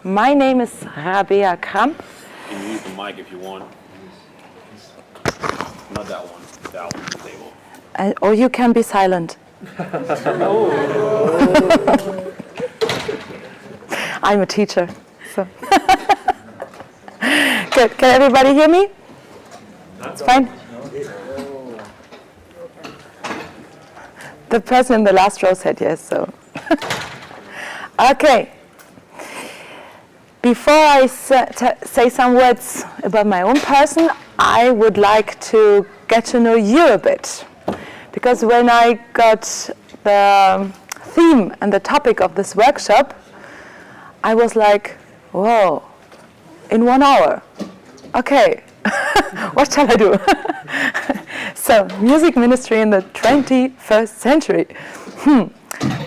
My name is Rabea Kramp. You can use the mic if you want. Not that one. That one, the table. Or you can be silent. I'm a teacher, so. Good. Can everybody hear me? It's fine. The person in the last row said yes, so. Okay. Before I say some words about my own person, I would like to get to know you a bit. Because when I got the theme and the topic of this workshop, I was like, whoa, in 1 hour. Okay, what shall I do? So, music ministry in the 21st century.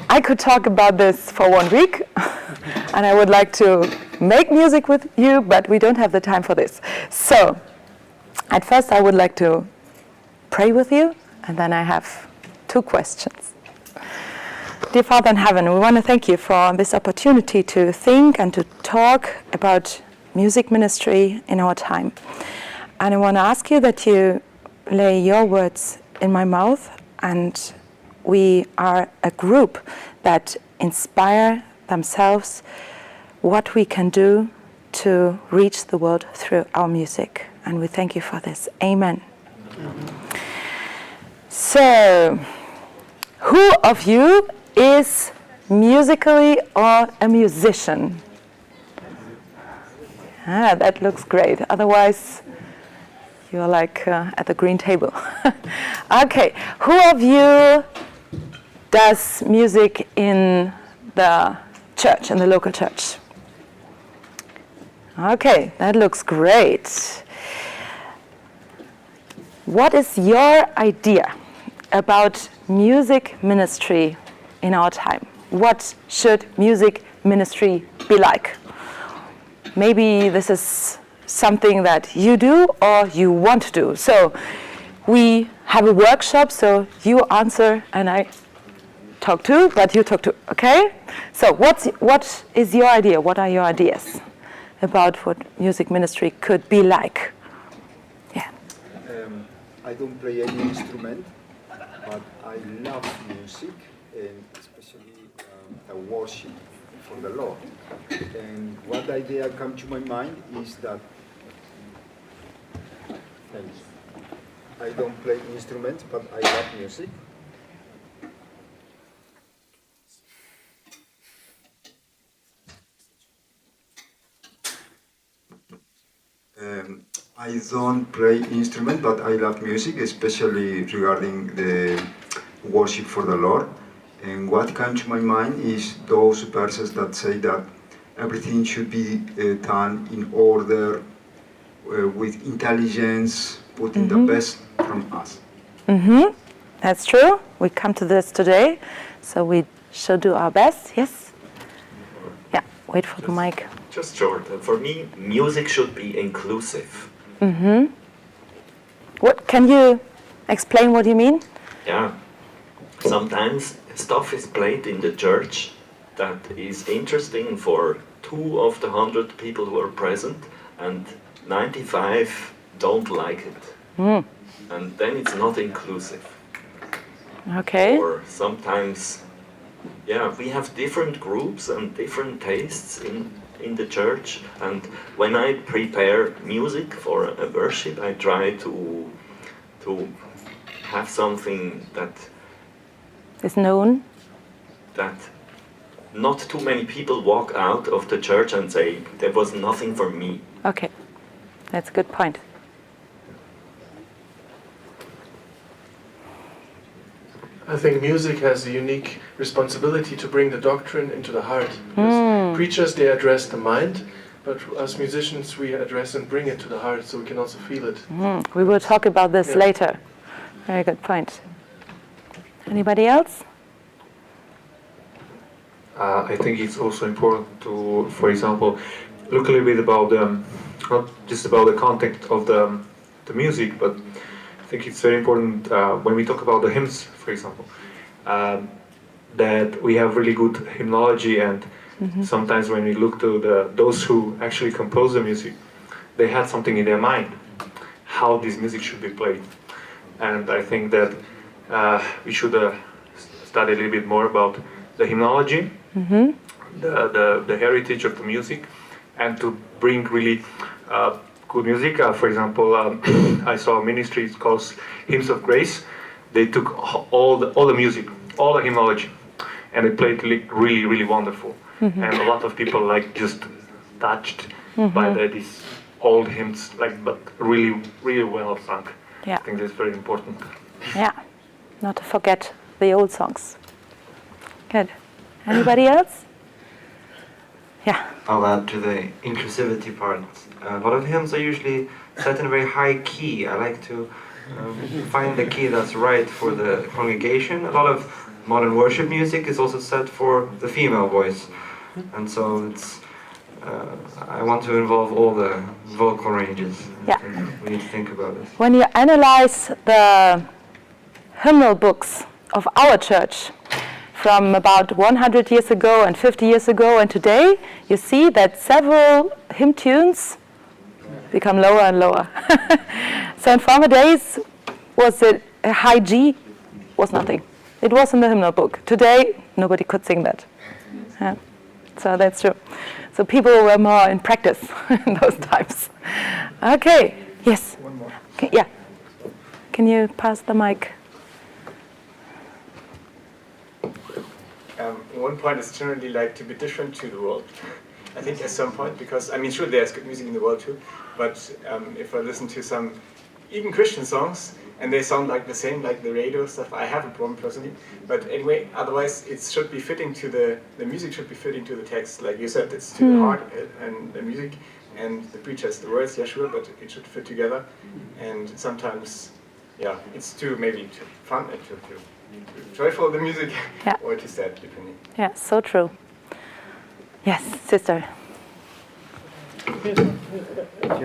I could talk about this for 1 week, and I would like to make music with you, but we don't have the time for this. So, at first I would like to pray with you, and then I have 2 questions. Dear Father in heaven, we want to thank you for this opportunity to think and to talk about music ministry in our time. And I want to ask you that you lay your words in my mouth, and we are a group that inspire themselves what we can do to reach the world through our music. And we thank you for this. Amen. So, who of you is musically or a musician? That looks great. Otherwise, you're like at the green table. Okay, who of you does music in the church, in the local church? Okay, that looks great. What is your idea about music ministry in our time? What should music ministry be like? Maybe this is something that you do or you want to do. So we have a workshop, so you answer and I talk too, but you talk too, okay? So what is your idea? What are your ideas about what music ministry could be like? Yeah. I don't play any instrument, but I love music, and especially the worship for the Lord. And what idea comes to my mind is that I don't play instruments, but I love music. I don't play instrument, but I love music, especially regarding the worship for the Lord. And what comes to my mind is those verses that say that everything should be done in order, with intelligence, putting the best from us. That's true. We come to this today, so we should do our best. Yes? Yeah, wait for the mic. Just short. For me, music should be inclusive. What can you explain what you mean? Yeah. Sometimes stuff is played in the church that is interesting for 2 of the 100 people who are present, and 95 don't like it. And then it's not inclusive. Okay. Or sometimes, we have different groups and different tastes in the church, and when I prepare music for a worship, I try to have something that is known, that not too many people walk out of the church and say, there was nothing for me. Okay, that's a good point. I think music has a unique responsibility to bring the doctrine into the heart. Because preachers, they address the mind, but as musicians, we address and bring it to the heart so we can also feel it. We will talk about this later. Very good point. Anybody else? I think it's also important to, for example, look a little bit about not just about the content of the music, but I think it's very important when we talk about the hymns, for example, that we have really good hymnology and sometimes when we look to those who actually compose the music, they had something in their mind, how this music should be played. And I think that we should study a little bit more about the hymnology, the heritage of the music, and to bring really good music. For example, I saw a ministry, it's called Hymns of Grace. They took all the music, all the hymnology, and they played really, really wonderful. And a lot of people like just touched by these old hymns, but really, really well sung. Yeah. I think that's very important. Yeah, not to forget the old songs. Good. Anybody else? Yeah. I'll add to the inclusivity part. A lot of hymns are usually set in a very high key. I like to find the key that's right for the congregation. A lot of modern worship music is also set for the female voice. And so it's, I want to involve all the vocal ranges. Yeah. We need to think about this. When you analyze the hymnal books of our church from about 100 years ago and 50 years ago and today, you see that several hymn tunes become lower and lower. So in former days, was it a high G? Was nothing. It was in the hymnal book. Today, nobody could sing that. Yeah. So that's true. So people were more in practice in those times. Okay. Yes. One more. Yeah. Can you pass the mic? One point is generally like to be different to the world. I think at some point, because I mean, sure, there's good music in the world too, but if I listen to some even Christian songs and they sound like the same, like the radio stuff, I have a problem personally. But anyway, otherwise it should be fitting to the music should be fitting to the text. Like you said, it's to the heart and the music, and the preacher has the words, yeah, sure, but it should fit together. And sometimes, yeah, it's too maybe too fun and too joyful, the music, Yeah. or too sad, depending. Yeah, so true. Yes, sister.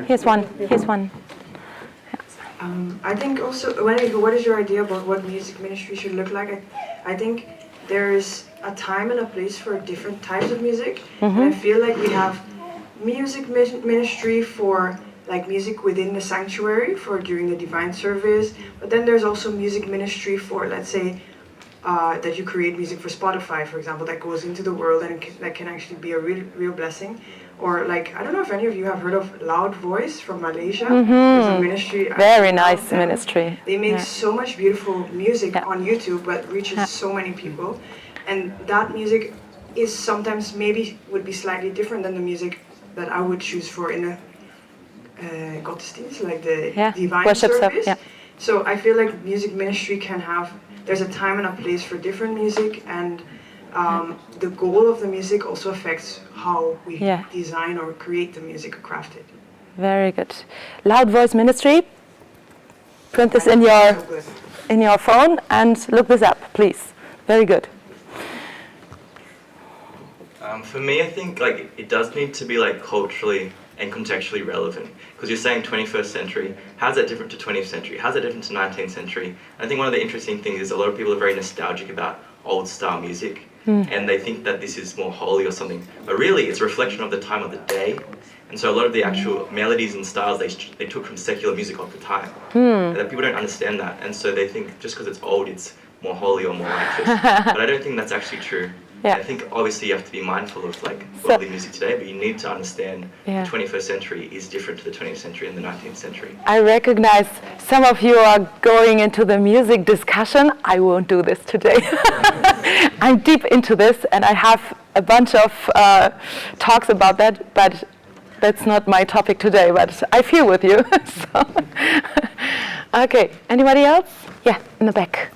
Here's one. Here's one. I think also, what is your idea about what music ministry should look like? I think there is a time and a place for different types of music. And I feel like we have music ministry for like music within the sanctuary for during the divine service. But then there's also music ministry for, let's say, that you create music for Spotify, for example, that goes into the world and that can actually be a real blessing. Or like, I don't know if any of you have heard of Loud Voice from Malaysia. There's a ministry. Very nice ministry. They make so much beautiful music on YouTube, but reaches so many people. And that music is sometimes maybe would be slightly different than the music that I would choose for in a gottesdienst, like the divine worship service. stuff, So I feel like music ministry can have, there's a time and a place for different music, and the goal of the music also affects how we design or create the music or craft it. Very good. Loud Voice Ministry. Print this in your phone and look this up, please. Very good. For me, I think like it does need to be like culturally and contextually relevant, because you're saying 21st century. How's that different to 20th century? How's that different to 19th century? I think one of the interesting things is a lot of people are very nostalgic about old style music, and they think that this is more holy or something. But really, it's a reflection of the time of the day. And so a lot of the actual melodies and styles they took from secular music of the time. And that people don't understand that. And so they think just because it's old, it's more holy or more righteous. But I don't think that's actually true. Yeah. I think obviously you have to be mindful of like worldly music today, but you need to understand the 21st century is different to the 20th century and the 19th century. I recognize some of you are going into the music discussion. I won't do this today. I'm deep into this and I have a bunch of talks about that, but that's not my topic today, but I feel with you. So. Okay, anybody else? Yeah, in the back.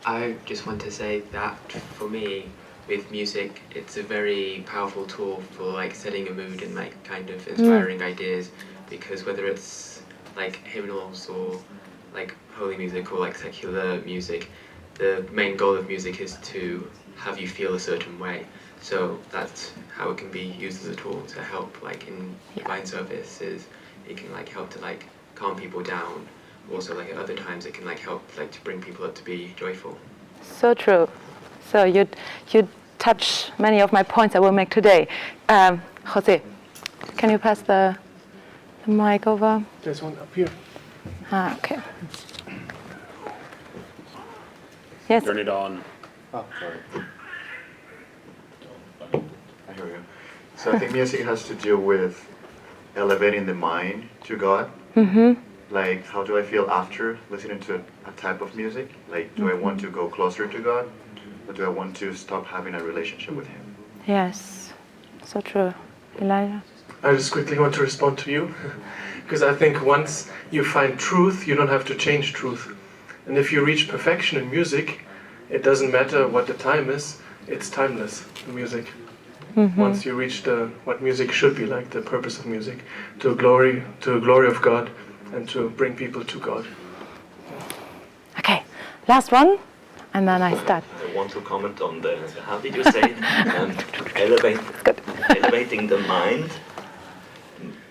I just want to say that for me, with music, it's a very powerful tool for like setting a mood and like kind of inspiring ideas, because whether it's like hymnals or like holy music or like secular music, the main goal of music is to have you feel a certain way. So that's how it can be used as a tool to help like in divine services. It can like help to like calm people down. Also like at other times it can like help like to bring people up to be joyful. So true. So you touch many of my points I will make today. Jose, can you pass the mic over? There's one up here. Okay. Yes. Turn it on. Oh, sorry. Here we go. So I think music has to do with elevating the mind to God. Mm-hmm. Like, how do I feel after listening to a type of music? Like, do I want to go closer to God? Or do I want to stop having a relationship with Him? Yes. So true. Elijah? I just quickly want to respond to you. Because I think once you find truth, you don't have to change truth. And if you reach perfection in music, it doesn't matter what the time is, it's timeless, the music. Mm-hmm. Once you reach what music should be like, the purpose of music, to a glory of God, and to bring people to God. Okay, last one, and then I start. I want to comment on how did you say it? Elevating the mind.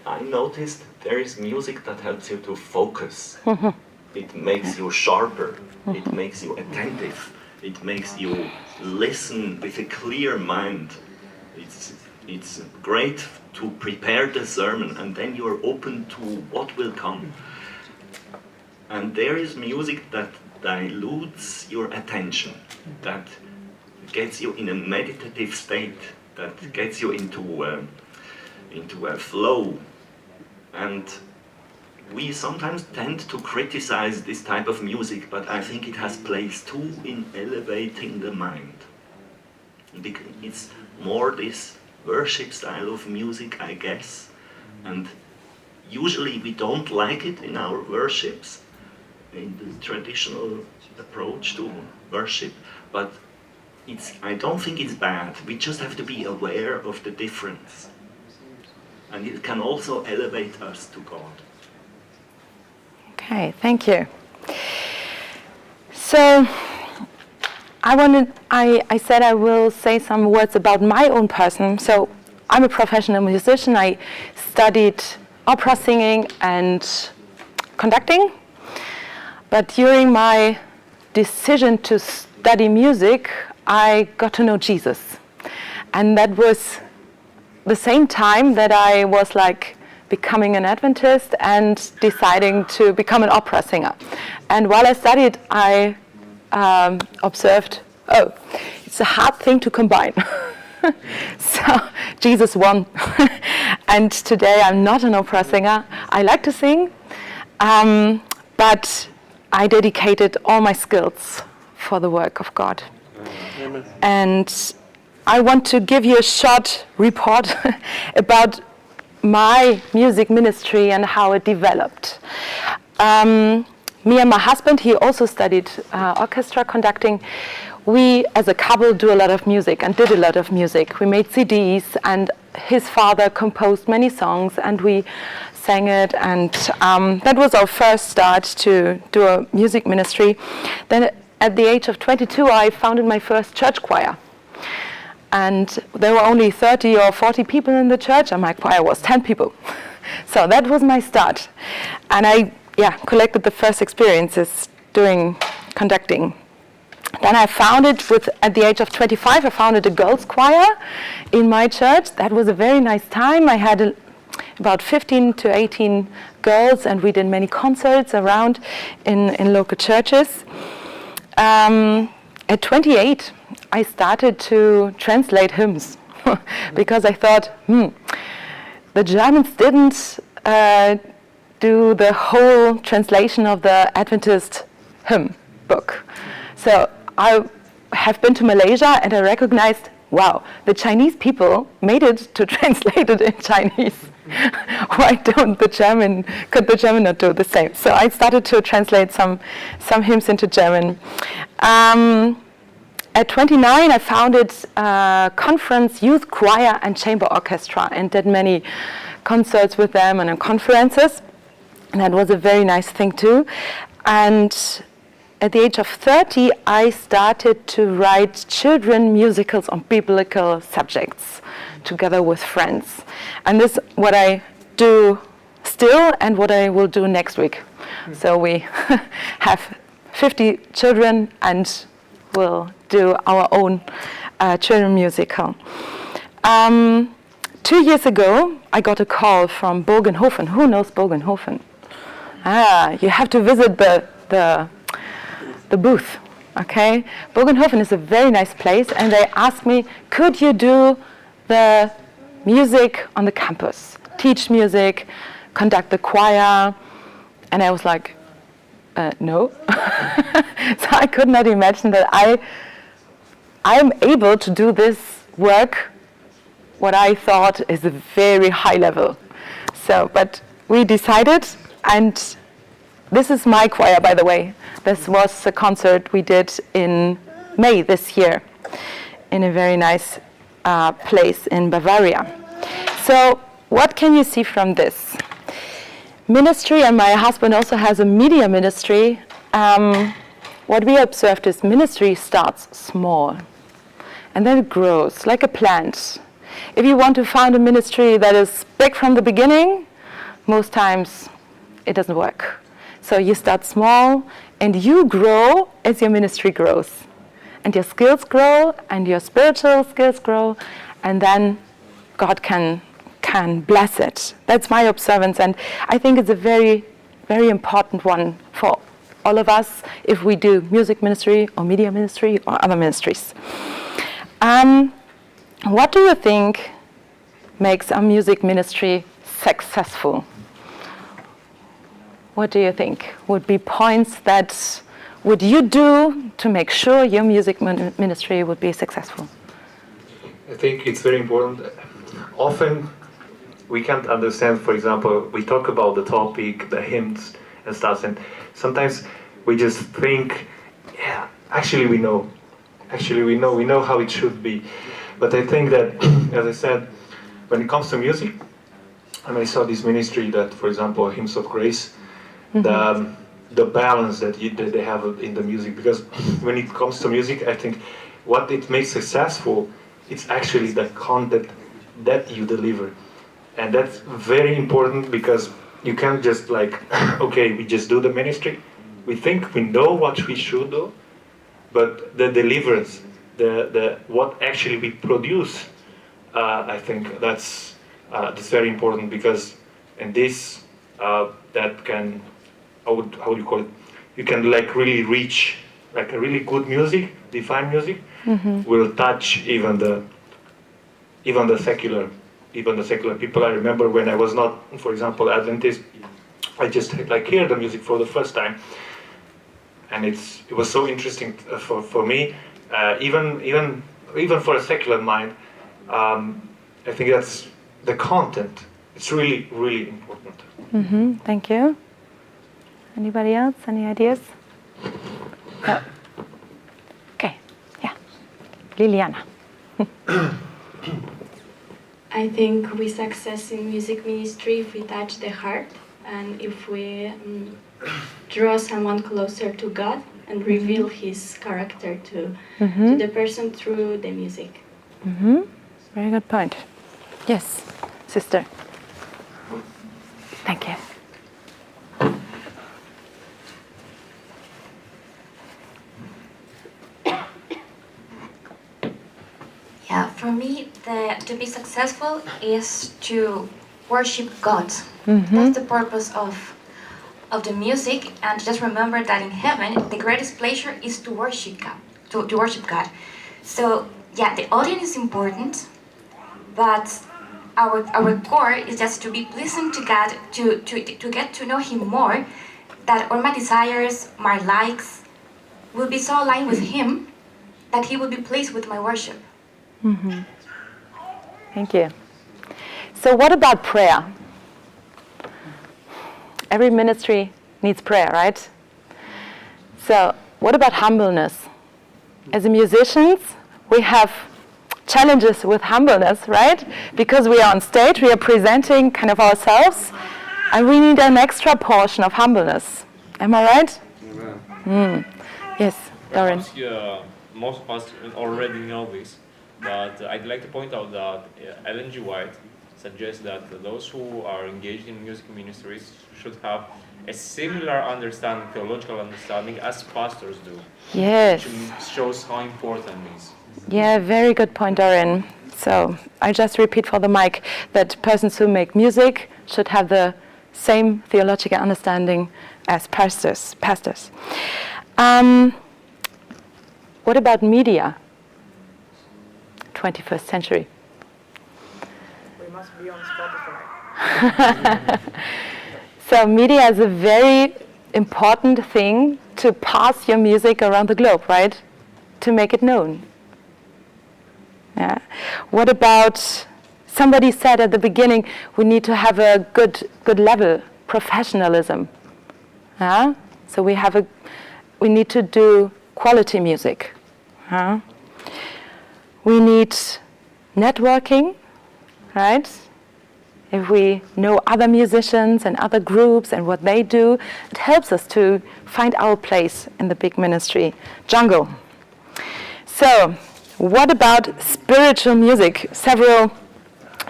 I noticed there is music that helps you to focus. Mm-hmm. It makes you sharper. It makes you attentive. It makes you listen with a clear mind. It's great to prepare the sermon, and then you are open to what will come. And there is music that dilutes your attention, that gets you in a meditative state, that gets you into a flow. And we sometimes tend to criticize this type of music, but I think it has place too in elevating the mind. Because it's more this worship style of music, I guess, and usually we don't like it in our worships, in the traditional approach to worship, but I don't think it's bad. We just have to be aware of the difference, and it can also elevate us to God. Okay, thank you. So I said I will say some words about my own person. So I'm a professional musician. I studied opera singing and conducting. But during my decision to study music, I got to know Jesus. And that was the same time that I was like becoming an Adventist and deciding to become an opera singer. And while I studied, I observed, it's a hard thing to combine. So Jesus won. And today I'm not an opera singer. I like to sing, but I dedicated all my skills for the work of God. Amen. And I want to give you a short report about my music ministry and how it developed. Me and my husband, he also studied orchestra conducting. We, as a couple, do a lot of music and did a lot of music. We made CDs, and his father composed many songs, and we sang it. And that was our first start to do a music ministry. Then, at the age of 22, I founded my first church choir. And there were only 30 or 40 people in the church, and my choir was 10 people. So that was my start. And I collected the first experiences doing conducting. Then I founded, at the age of 25, I founded a girls' choir in my church. That was a very nice time. I had about 15 to 18 girls, and we did many concerts around in local churches. At 28, I started to translate hymns because I thought, the Germans didn't do the whole translation of the Adventist hymn book. So I have been to Malaysia and I recognized, wow, the Chinese people made it to translate it in Chinese. Why could the German not do the same? So I started to translate some hymns into German. At 29, I founded a conference youth choir and chamber orchestra and did many concerts with them and conferences. And that was a very nice thing too. And at the age of 30, I started to write children musicals on biblical subjects together with friends. And this is what I do still and what I will do next week. So we have 50 children and will do our own children musical. 2 years ago, I got a call from Bogenhofen. Who knows Bogenhofen? You have to visit the booth, okay? Bogenhofen is a very nice place, and they asked me, could you do the music on the campus? Teach music, conduct the choir, and I was like, no. So I could not imagine that I'm able to do this work, what I thought is a very high level. So, but we decided, and this is my choir, by the way. This was a concert we did in May this year in a very nice place in Bavaria. So what can you see from this? Ministry, and my husband also has a media ministry. What we observed is ministry starts small and then it grows like a plant. If you want to found a ministry that is big from the beginning, most times it doesn't work. So you start small and you grow as your ministry grows. And your skills grow and your spiritual skills grow, and then God can bless it. That's my observance, and I think it's a very, very important one for all of us if we do music ministry or media ministry or other ministries. What do you think makes a music ministry successful? What do you think would be points that would you do to make sure your music ministry would be successful? I think it's very important. Often we can't understand, for example, we talk about the topic, the hymns and stuff, and sometimes we just think, yeah, actually we know how it should be. But I think that, as I said, when it comes to music, and I saw this ministry that, for example, Hymns of Grace, the balance that they have in the music, because when it comes to music, I think what it makes successful, it's actually the content that you deliver. And that's very important, because you can't just like, okay, we just do the ministry, we think we know what we should do, but the deliverance, the what actually we produce, I think that's very important, because in this that can, how do you call it? You can like really reach, like a really good music, divine music, will touch even the secular people. I remember when I was not, for example, Adventist, I just like hear the music for the first time, and it was so interesting for me, even for a secular mind. I think that's the content. It's really, really important. Thank you. Anybody else? Any ideas? No. Okay. Yeah. Liliana. I think we success in music ministry if we touch the heart and if we draw someone closer to God and reveal His character to the person through the music. Very good point. Yes, sister. Thank you. Yeah, for me, to be successful is to worship God. That's the purpose of the music, and just remember that in heaven, the greatest pleasure is to worship God. To worship God. So yeah, the audience is important, but our core is just to be pleasing to God, to get to know Him more, that all my desires, my likes, will be so aligned with Him that He will be pleased with my worship. Thank you. So what about prayer? Every ministry needs prayer, right? So what about humbleness? As musicians, we have challenges with humbleness, right? Because we are on stage, we are presenting kind of ourselves, and we need an extra portion of humbleness. Am I right? Yes, Doran. Most of us already know this, but I'd like to point out that Ellen G. White suggests that those who are engaged in music ministries should have a similar understanding, theological understanding, as pastors do. Yes. Which shows how important it is. Yeah, very good point, Doreen. So I just repeat for the mic that persons who make music should have the same theological understanding as pastors. What about media? 21st century. We must be on Spotify. So media is a very important thing to pass your music around the globe, right? To make it known. Yeah. What about, somebody said at the beginning, we need to have a good level, professionalism. Yeah? So we need to do quality music. Yeah? We need networking, right? If we know other musicians and other groups and what they do, it helps us to find our place in the big ministry jungle. So, what about spiritual music? Several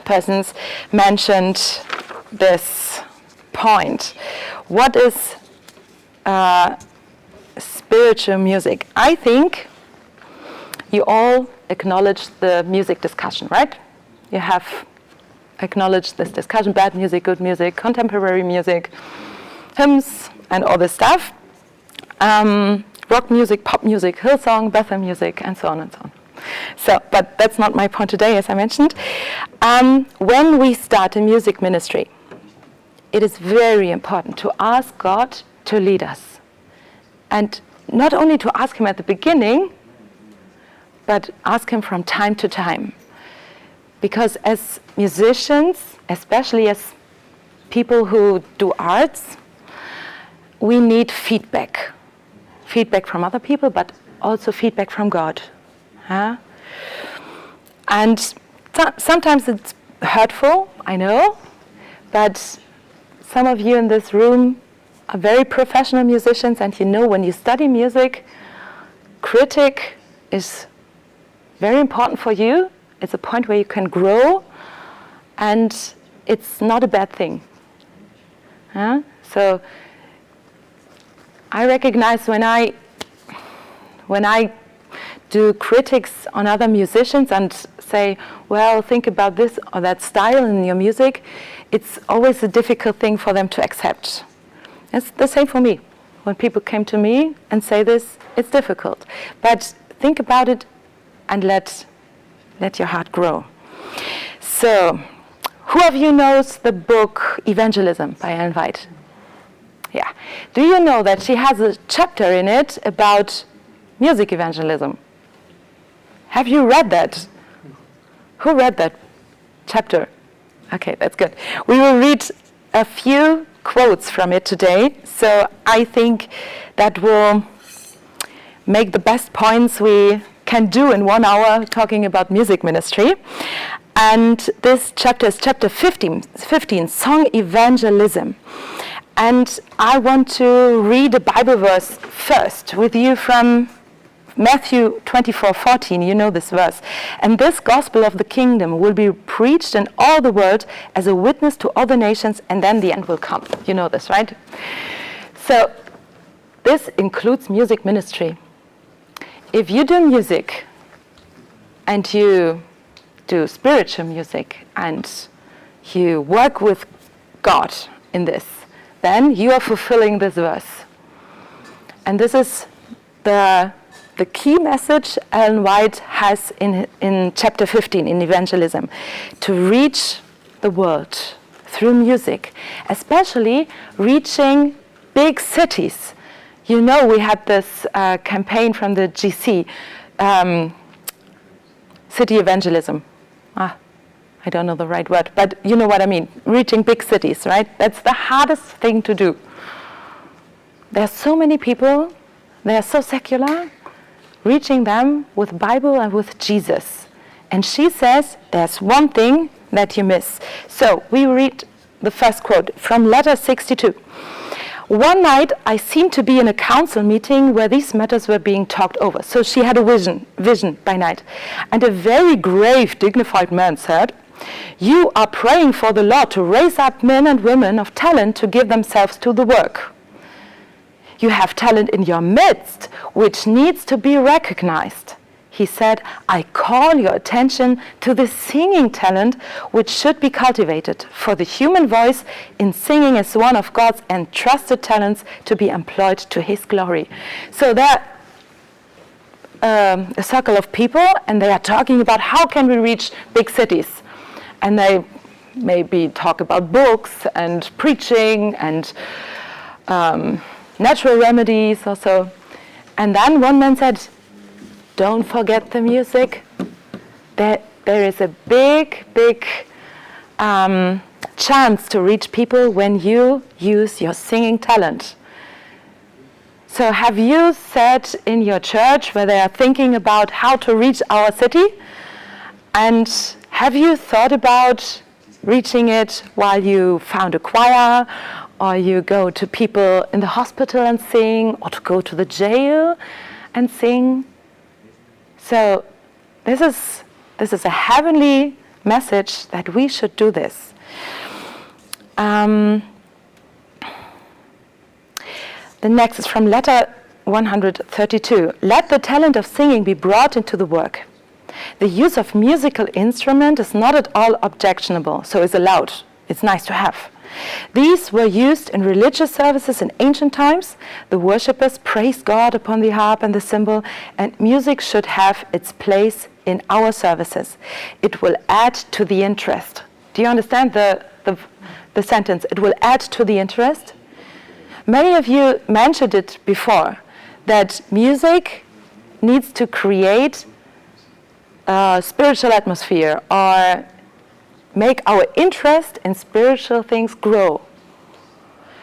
persons mentioned this point. What is spiritual music? I think you all acknowledge the music discussion, right? You have acknowledged this discussion: bad music, good music, contemporary music, hymns, and all this stuff. Rock music, pop music, Hillsong, Bethel music, and so on and so on. So, but that's not my point today, as I mentioned. When we start a music ministry, it is very important to ask God to lead us. And not only to ask Him at the beginning, but ask Him from time to time. Because as musicians, especially as people who do arts, we need feedback. Feedback from other people, but also feedback from God. And sometimes it's hurtful, I know, but some of you in this room are very professional musicians, and you know when you study music, critic is very important for you. It's a point where you can grow, and it's not a bad thing. So I recognize when I do critics on other musicians and say, well, think about this or that style in your music, it's always a difficult thing for them to accept. It's the same for me. When people came to me and say this, it's difficult. But think about it and let your heart grow. So, who of you knows the book Evangelism by Ellen White? Yeah. Do you know that she has a chapter in it about music evangelism? Have you read that? Who read that chapter? Okay, that's good. We will read a few quotes from it today. So I think that will make the best points we can do in 1 hour talking about music ministry. And this chapter is chapter 15, Song Evangelism. And I want to read a Bible verse first with you from Matthew 24:14. You know this verse. And this gospel of the kingdom will be preached in all the world as a witness to all the nations, and then the end will come. You know this, right? So this includes music ministry. If you do music and you do spiritual music and you work with God in this, then you are fulfilling this verse. And this is the key message Ellen White has in chapter 15 in Evangelism, to reach the world through music, especially reaching big cities. You know, we had this campaign from the GYC, city evangelism. I don't know the right word, but you know what I mean. Reaching big cities, right? That's the hardest thing to do. There are so many people, they are so secular, reaching them with Bible and with Jesus. And she says, there's one thing that you miss. So we read the first quote from letter 62. One night I seemed to be in a council meeting where these matters were being talked over. So she had a vision by night. And a very grave, dignified man said, You are praying for the Lord to raise up men and women of talent to give themselves to the work. You have talent in your midst, which needs to be recognized. He said, I call your attention to the singing talent, which should be cultivated, for the human voice in singing is one of God's entrusted talents to be employed to his glory. So there a circle of people, and they are talking about how can we reach big cities. And they maybe talk about books and preaching and natural remedies also. And then one man said, don't forget the music. There is a big chance to reach people when you use your singing talent. So have you said in your church where they are thinking about how to reach our city? And have you thought about reaching it while you found a choir, or you go to people in the hospital and sing, or to go to the jail and sing? So this is a heavenly message that we should do this. The next is from letter 132. Let the talent of singing be brought into the work. The use of musical instrument is not at all objectionable, so is allowed. It's nice to have. These were used in religious services in ancient times. The worshippers praised God upon the harp and the cymbal, and music should have its place in our services. It will add to the interest. Do you understand the sentence? It will add to the interest. Many of you mentioned it before, that music needs to create a spiritual atmosphere or make our interest in spiritual things grow.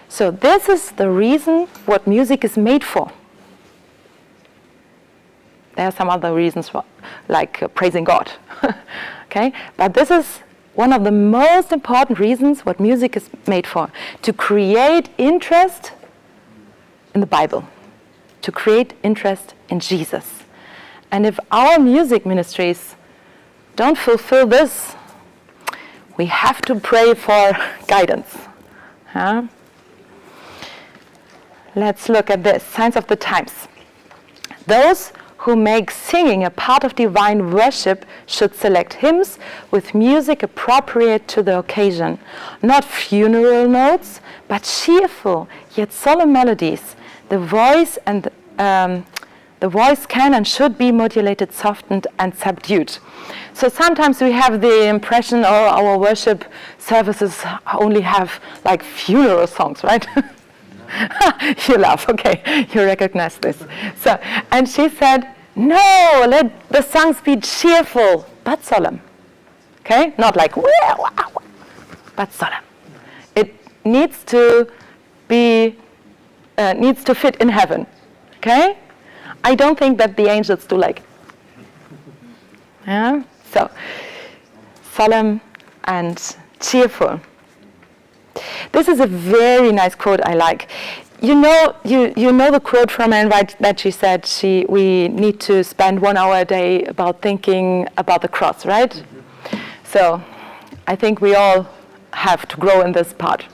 So this is the reason what music is made for. There are some other reasons for, like praising God. Okay? But this is one of the most important reasons what music is made for. To create interest in the Bible. To create interest in Jesus. And if our music ministries don't fulfill this, we have to pray for guidance. Let's look at this. Signs of the times. Those who make singing a part of divine worship should select hymns with music appropriate to the occasion. Not funeral notes, but cheerful yet solemn melodies. The voice and the voice can and should be modulated, softened, and subdued. So sometimes we have the impression, our worship services only have like funeral songs, right? You laugh, okay, you recognize this. So, and she said, no, let the songs be cheerful, but solemn. Okay, not like, but solemn. It needs to be, needs to fit in heaven, okay? I don't think that the angels do like. Yeah? So, solemn and cheerful. This is a very nice quote I like. You know the quote from Ellen White that she said we need to spend 1 hour a day about thinking about the cross, right? So I think we all have to grow in this part.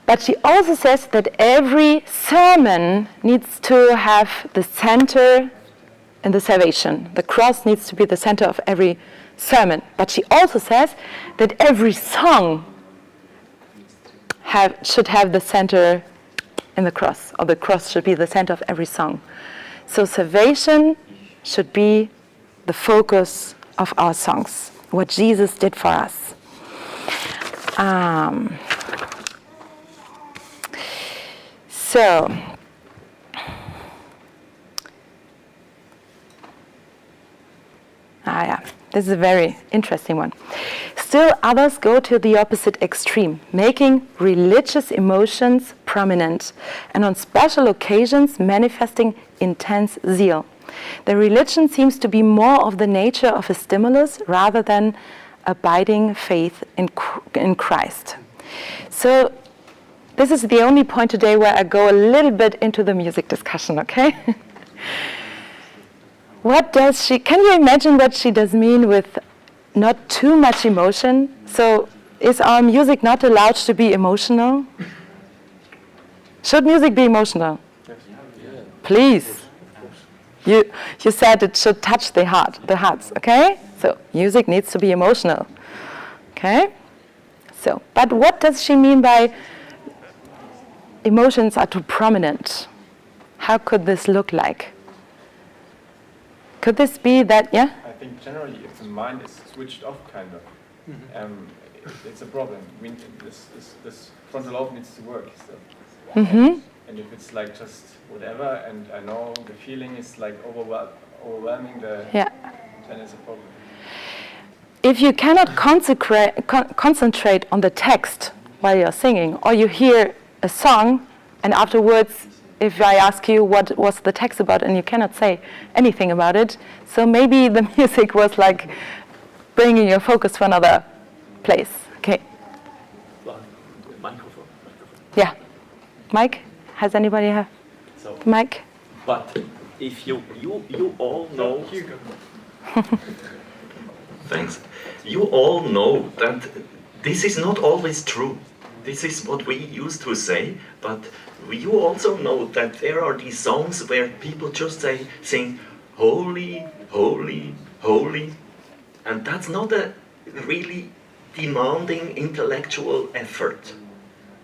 But she also says that every sermon needs to have the center in the salvation. The cross needs to be the center of every sermon. But she also says that every song should have the center in the cross, or the cross should be the center of every song. So salvation should be the focus of our songs, what Jesus did for us. This is a very interesting one. Still others go to the opposite extreme, making religious emotions prominent, and on special occasions manifesting intense zeal. Their religion seems to be more of the nature of a stimulus rather than abiding faith in Christ. So this is the only point today where I go a little bit into the music discussion, okay? Can you imagine what she does mean with not too much emotion. So is our music not allowed to be emotional? Should music be emotional? Please. You said it should touch the hearts, okay? So music needs to be emotional, okay? So, but what does she mean by emotions are too prominent? How could this look like? Could this be that, yeah? I think generally if the mind is switched off, kind of, it's a problem. I mean, this frontal lobe needs to work. So. Mm-hmm. And if it's like just whatever, and I know the feeling is like overwhelming then it's a problem. If you cannot concentrate on the text while you're singing, or you hear a song, and afterwards, if I ask you what was the text about, and you cannot say anything about it, so maybe the music was like bringing your focus to another place. Okay. Microphone. Yeah. Mike? Has anybody have mic? But if you all know, thanks. You all know that this is not always true. This is what we used to say, but you also know that there are these songs where people just sing, holy, holy, holy, and that's not a really demanding intellectual effort.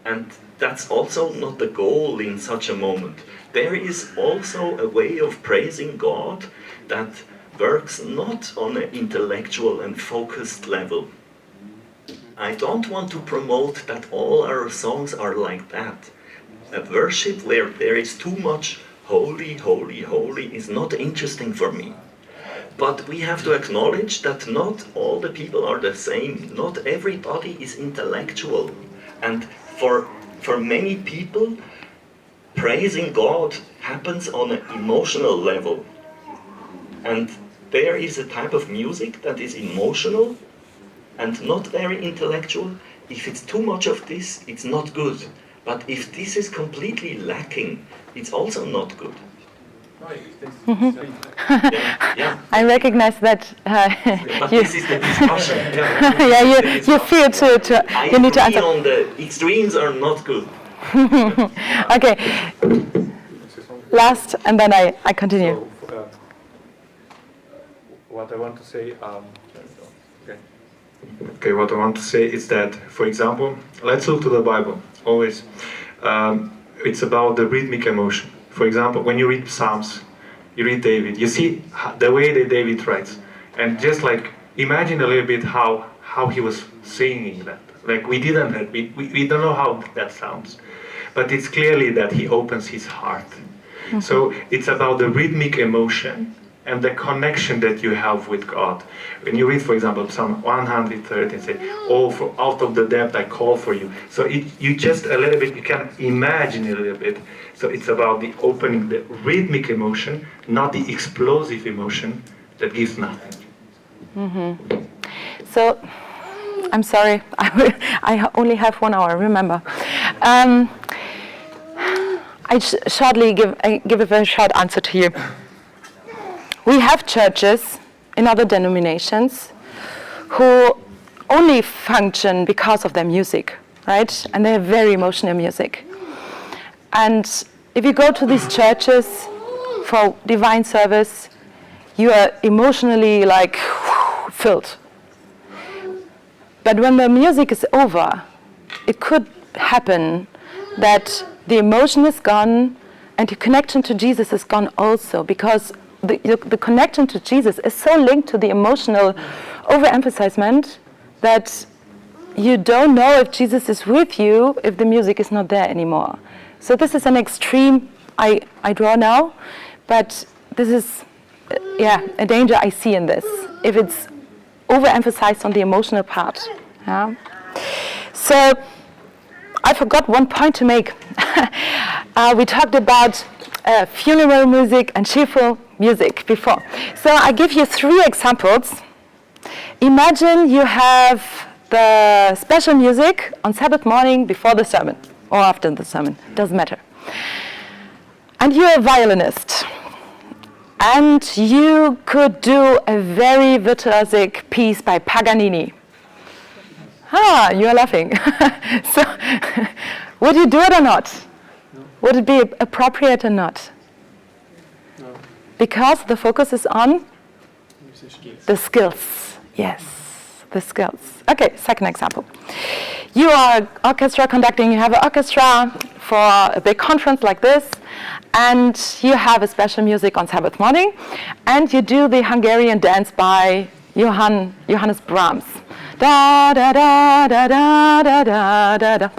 And that's also not the goal in such a moment. There is also a way of praising God that works not on an intellectual and focused level. I don't want to promote that all our songs are like that. A worship where there is too much holy, holy, holy is not interesting for me. But we have to acknowledge that not all the people are the same. Not everybody is intellectual. And for many people, praising God happens on an emotional level. And there is a type of music that is emotional and not very intellectual. If it's too much of this, it's not good. But if this is completely lacking, it's also not good. Mm-hmm. I recognize that. But this is the discussion. You feel you need to answer. On the extremes are not good. Okay. Last, and then I continue. So, what I want to say. Okay, what I want to say is that, for example, let's look to the Bible. Always, it's about the rhythmic emotion. For example, when you read Psalms, you read David, you see the way that David writes, and just like imagine a little bit how he was singing that. Like we don't know how that sounds, but it's clearly that he opens his heart. Mm-hmm. So it's about the rhythmic emotion and the connection that you have with God. When you read, for example, Psalm 130, say, "Oh, out of the depth I call for you." So you just a little bit, you can imagine a little bit. So it's about the opening, the rhythmic emotion, not the explosive emotion that gives nothing. Mm-hmm. So, I'm sorry, I only have 1 hour, remember. I shortly give a very short answer to you. We have churches in other denominations who only function because of their music, right? And they have very emotional music. And if you go to these churches for divine service, you are emotionally like filled. But when the music is over, it could happen that the emotion is gone and the connection to Jesus is gone also, because the connection to Jesus is so linked to the emotional overemphasizement that you don't know if Jesus is with you if the music is not there anymore. So this is an extreme I draw now, but this is a danger I see in this, if it's overemphasized on the emotional part. Yeah. So I forgot one point to make. We talked about funeral music and cheerful music before. So I give you 3 examples. Imagine you have the special music on Sabbath morning before the sermon or after the sermon, doesn't matter. And you're a violinist. And you could do a very virtuosic piece by Paganini. Ah, you are laughing. So, would you do it or not? No. Would it be appropriate or not? No. Because the focus is on Musicians. the skills. Yes, the skills. Okay, second example. You are an orchestra conducting, you have an orchestra for a big conference like this, and you have a special music on Sabbath morning, and you do the Hungarian dance by Johannes Brahms. Da da da da da da da da da.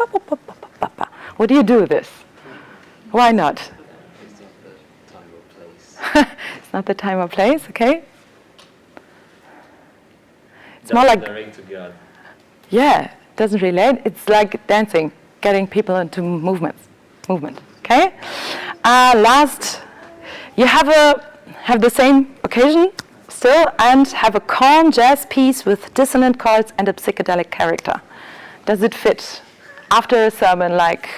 Would you do this? Why not? It's not the time or place. It's not the time or place, okay? It's more like, Direct to God. yeah, doesn't relate. It's like dancing, getting people into movement, okay? Last, you have the same occasion still and have a calm jazz piece with dissonant chords and a psychedelic character. Does it fit after a sermon, like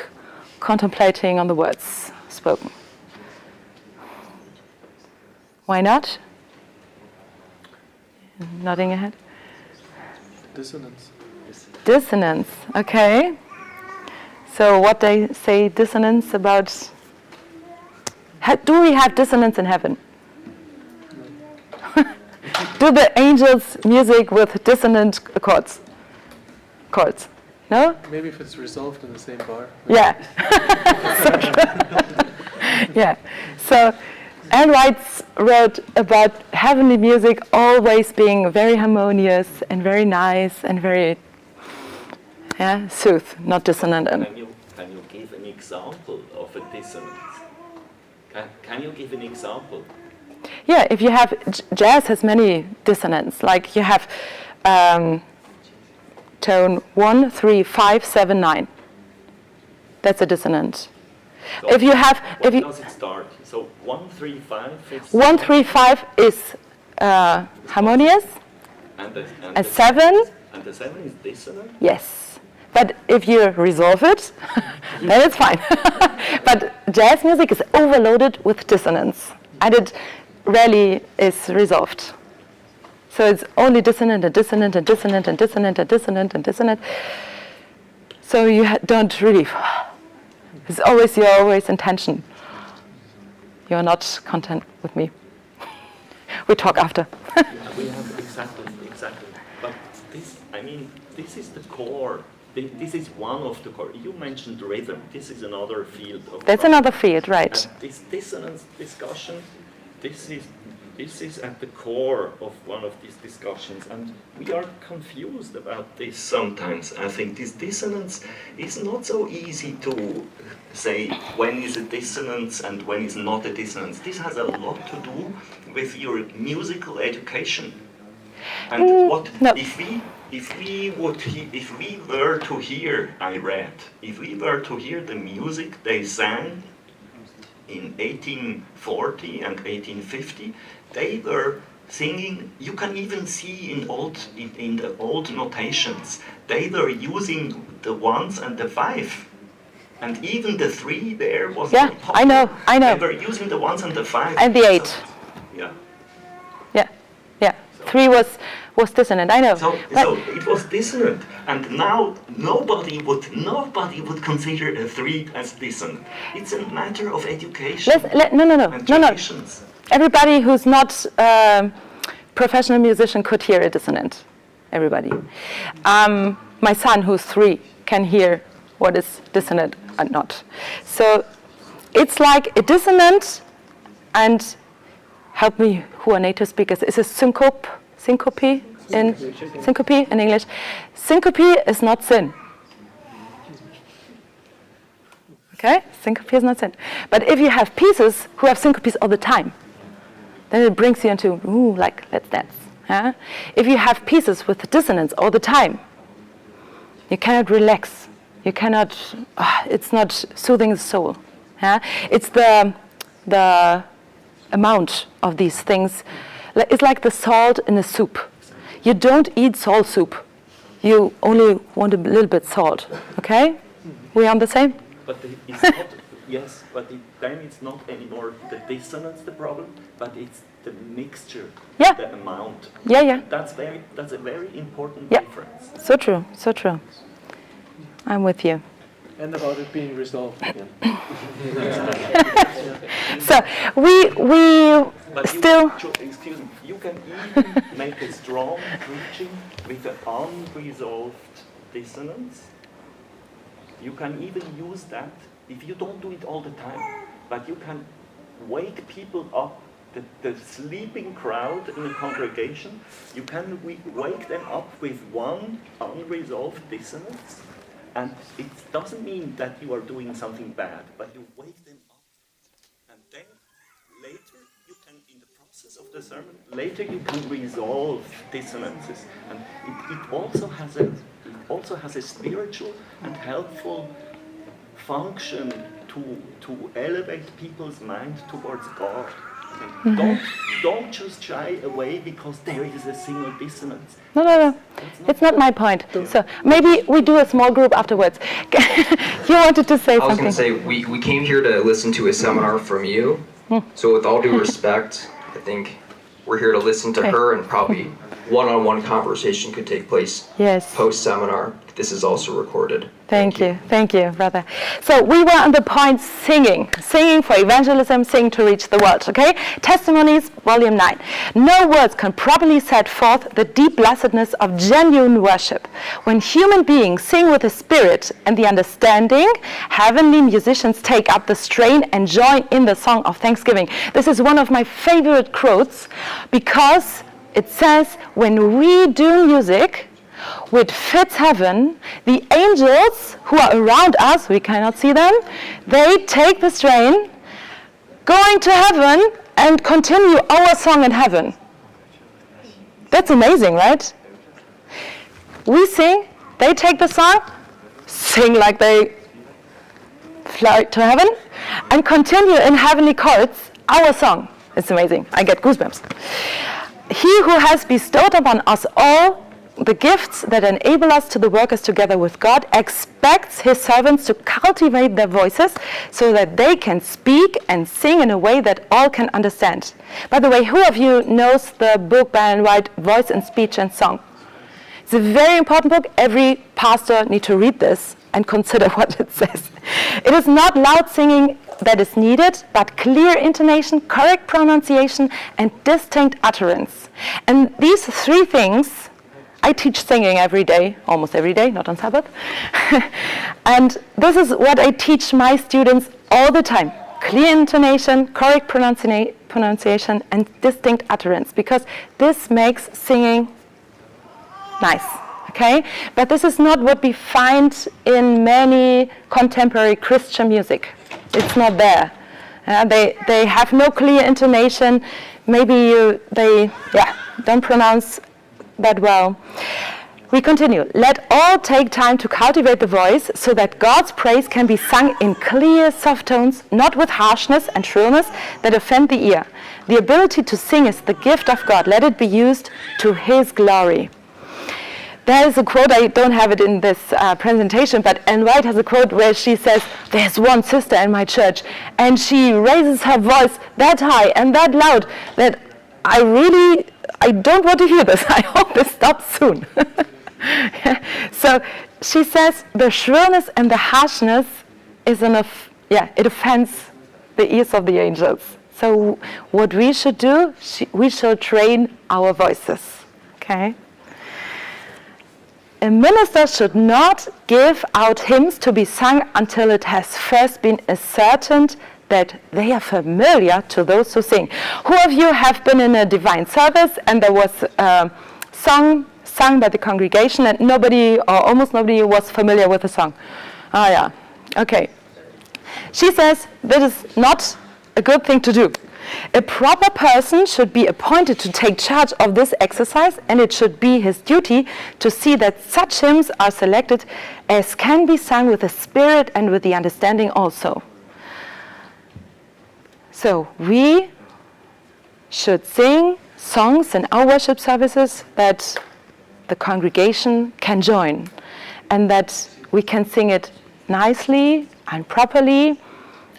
contemplating on the words spoken? Why not? Nodding your head. Dissonance. Dissonance, okay. So what they say dissonance about, do we have dissonance in heaven? Do the angels music with dissonant chords? No? Maybe if it's resolved in the same bar. Yeah. Yeah. So Anne White wrote about heavenly music always being very harmonious and very nice and very soothe, not dissonant. Can you give an example of a dissonance? Can you give an example? Yeah, if you have, jazz has many dissonants, like you have tone 1, 3, 5, 7, 9. That's a dissonant. So If you have, what does it start? So 1, 3, 5 is 1, 3, 5 is harmonious, and the and 7, and the 7 is dissonant. yes. But if you resolve it, then it's fine. But jazz music is overloaded with dissonance, and it rarely is resolved. So it's only dissonant and dissonant and dissonant and dissonant and dissonant and dissonant. So you don't really. It's always you're always in tension. You're not content with me. We talk after. We have exactly. But this is the core. This is one of the core. You mentioned rhythm. This is another field of. That's another field, right? And this dissonance discussion, this is at the core of one of these discussions, and we are confused about this sometimes. I think this dissonance is not so easy to say when is a dissonance and when is not a dissonance. This has a lot to do with your musical education. And if we were to hear, if we were to hear the music they sang in 1840 and 1850, they were singing. You can even see in the old notations, they were using the 1s and the 5, and even the 3 there was. Yeah, I know. They were using the 1s and the 5. And the 8. Yeah. Yeah. 3 was dissonant. I know. So it was dissonant, and now nobody would consider a 3 as dissonant. It's a matter of education. No. Everybody who's not professional musician could hear a dissonant. Everybody. My son, who's 3, can hear what is dissonant and not. So it's like a dissonant, and help me, who are native speakers, is a syncope in English. Syncope is not sin. Okay, syncope is not sin. But if you have pieces who have syncopes all the time, then it brings you into, like, let's dance. Yeah? If you have pieces with dissonance all the time, you cannot relax. You cannot, it's not soothing the soul. Yeah? It's the amount of these things. It's like the salt in a soup. You don't eat salt soup. You only want a little bit salt. Okay? We on the same? But Yes, but then it's not anymore the dissonance the problem, but it's the mixture, the amount. Yeah. That's a very important difference. So true, so true. I'm with you. And about it being resolved again. So we but still. Excuse me. You can even make a strong preaching with an unresolved dissonance. You can even use that if you don't do it all the time, but you can wake people up, the sleeping crowd in a congregation, you can wake them up with one unresolved dissonance, and it doesn't mean that you are doing something bad, but you wake them up, and then later you can, in the process of the sermon, later you can resolve dissonances, and it also has a spiritual and helpful function to elevate people's mind towards God. And don't just shy away because there is a single dissonance. No. It's not my point. So maybe we do a small group afterwards. You wanted to say something. I was going to say, we came here to listen to a seminar from you. So with all due respect, I think we're here to listen to her, and probably one-on-one conversation could take place post-seminar. This is also recorded. Thank you, brother. So we were on the point singing for evangelism, sing to reach the world, okay? Testimonies, volume 9. No words can properly set forth the deep blessedness of genuine worship. When human beings sing with the spirit and the understanding, heavenly musicians take up the strain and join in the song of thanksgiving. This is one of my favorite quotes because it says, when we do music which fits heaven, the angels who are around us, we cannot see them, they take the strain, going to heaven and continue our song in heaven. That's amazing, right? We sing, they take the song, sing like they fly to heaven, and continue in heavenly chords our song. It's amazing. I get goosebumps. He who has bestowed upon us all the gifts that enable us to the workers together with God expects his servants to cultivate their voices so that they can speak and sing in a way that all can understand. By the way, who of you knows the book by and White, Voice and Speech and Song? It's a very important book. Every pastor needs to read this and consider what it says. It is not loud singing that is needed, but clear intonation, correct pronunciation, and distinct utterance. And these three things, I teach singing every day, almost every day, not on Sabbath. And this is what I teach my students all the time. Clear intonation, correct pronunciation, and distinct utterance, because this makes singing nice, okay? But this is not what we find in many contemporary Christian music. It's not there. They have no clear intonation. Maybe they don't pronounce that well. We continue. Let all take time to cultivate the voice so that God's praise can be sung in clear, soft tones, not with harshness and shrillness that offend the ear. The ability to sing is the gift of God. Let it be used to his glory. There is a quote, I don't have it in this presentation, but Anne White has a quote where she says, there's one sister in my church, and she raises her voice that high and that loud that I don't want to hear this. I hope this stops soon. So she says the shrillness and the harshness is it offends the ears of the angels. So what we should do, we should train our voices. Okay? A minister should not give out hymns to be sung until it has first been ascertained that they are familiar to those who sing. Who of you have been in a divine service and there was a song sung by the congregation and nobody or almost nobody was familiar with the song? Ah, yeah. Okay. She says that is not a good thing to do. A proper person should be appointed to take charge of this exercise, and it should be his duty to see that such hymns are selected as can be sung with the spirit and with the understanding also. So we should sing songs in our worship services that the congregation can join, and that we can sing it nicely and properly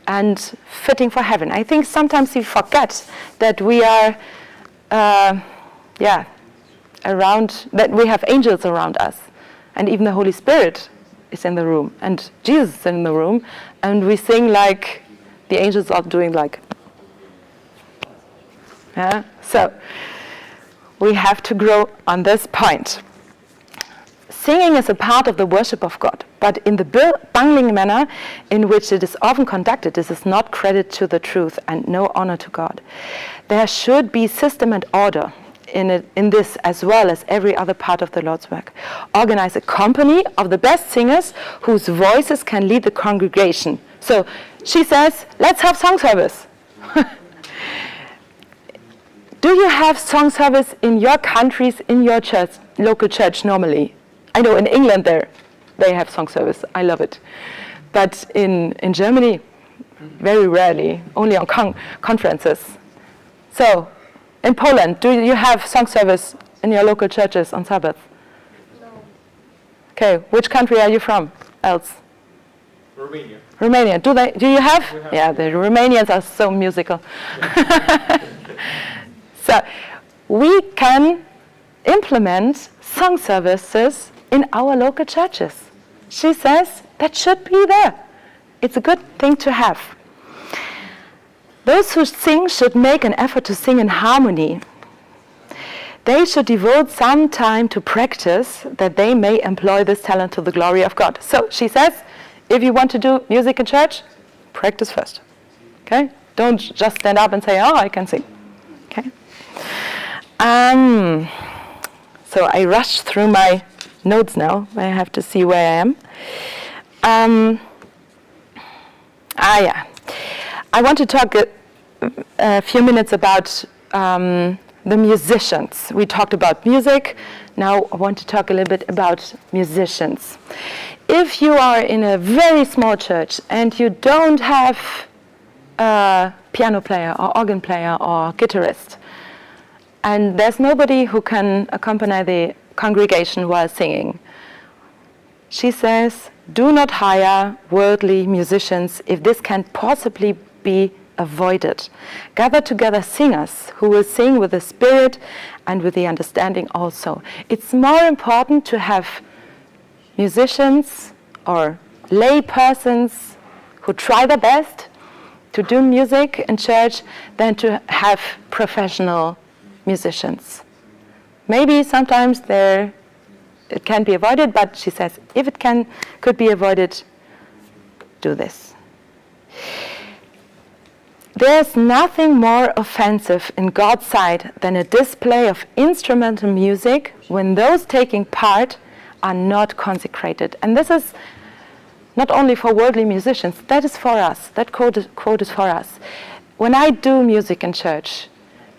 and fitting for heaven. I think sometimes we forget that we are, around, that we have angels around us, and even the Holy Spirit is in the room, and Jesus is in the room, and we sing like the angels are doing like. Yeah? So we have to grow on this point. Singing is a part of the worship of God, but in the bungling manner in which it is often conducted, this is not credit to the truth and no honor to God. There should be system and order in this, as well as every other part of the Lord's work. Organize a company of the best singers whose voices can lead the congregation. So she says, let's have song service. Do you have song service in your countries, in your church, local church normally? I know in England they have song service. I love it. But in Germany, very rarely, only on conferences. So, in Poland, do you have song service in your local churches on Sabbath? No. Okay, which country are you from else? Romania. Romania. Do you have? Yeah, the Romanians are so musical. So, we can implement song services in our local churches. She says that should be there. It's a good thing to have. Those who sing should make an effort to sing in harmony. They should devote some time to practice that they may employ this talent to the glory of God. So she says, if you want to do music in church, practice first. Okay? Don't just stand up and say, oh, I can sing. Okay? So I rushed through my notes now. I have to see where I am. I want to talk a few minutes about the musicians. We talked about music. Now I want to talk a little bit about musicians. If you are in a very small church and you don't have a piano player or organ player or guitarist, and there's nobody who can accompany the congregation while singing, she says, do not hire worldly musicians if this can possibly be avoided. Gather together singers who will sing with the spirit and with the understanding also. It's more important to have musicians or lay persons who try their best to do music in church than to have professional musicians. Maybe sometimes it can be avoided, but she says if it could be avoided, do this. There's nothing more offensive in God's sight than a display of instrumental music when those taking part are not consecrated. And this is not only for worldly musicians, that is for us. That quote is for us. When I do music in church,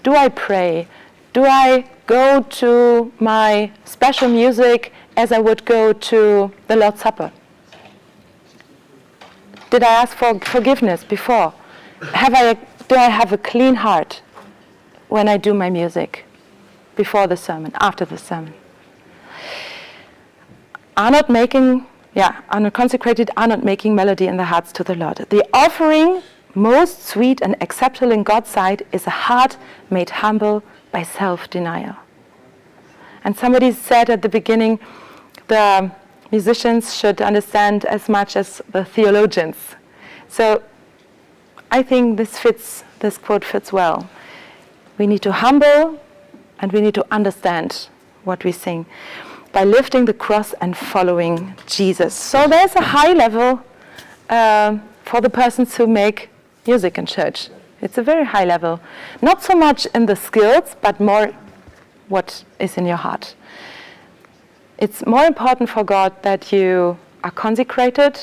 do I pray? Do I go to my special music as I would go to the Lord's Supper? Did I ask for forgiveness before? Do I have a clean heart when I do my music? Before the sermon, after the sermon? Unconsecrated are not making melody in the hearts to the Lord. The offering most sweet and acceptable in God's sight is a heart made humble by self-denial. And somebody said at the beginning, the musicians should understand as much as the theologians. So I think this quote fits well. We need to humble and we need to understand what we sing by lifting the cross and following Jesus. So there's a high level for the persons who make music in church. It's a very high level. Not so much in the skills, but more what is in your heart. It's more important for God that you are consecrated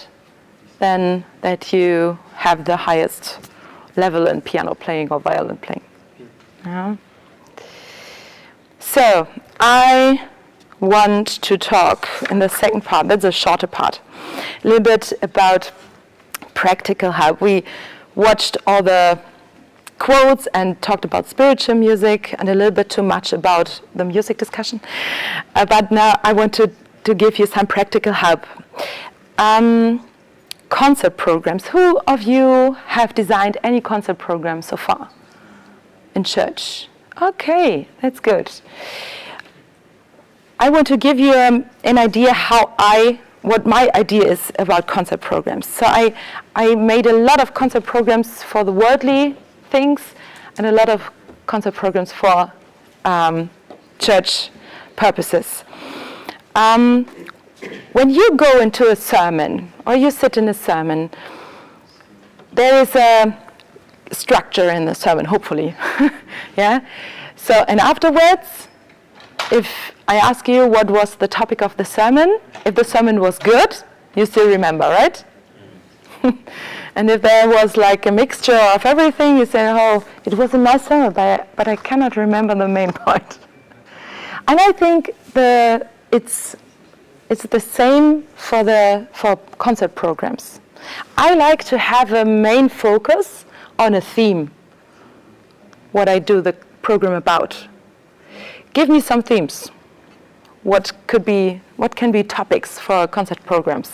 than that you have the highest level in piano playing or violin playing. Yeah. So I want to talk in the second part, that's a shorter part, a little bit about practical help. We watched all the quotes and talked about spiritual music and a little bit too much about the music discussion. But now I want to give you some practical help. concert programs. Who of you have designed any concert program so far in church? Okay, that's good. I want to give you an idea what my idea is about concert programs. So I made a lot of concert programs for the worldly things and a lot of concert programs for church purposes. When you go into a sermon or you sit in a sermon, there is a structure in the sermon, hopefully. Yeah. So, and afterwards, if I ask you what was the topic of the sermon, if the sermon was good, you still remember, right? And if there was like a mixture of everything, you say, oh, it was a nice sermon, but I cannot remember the main point. And I think it's the same for concert programs. I like to have a main focus on a theme, what I do the program about. Give me some themes. What can be topics for concert programs?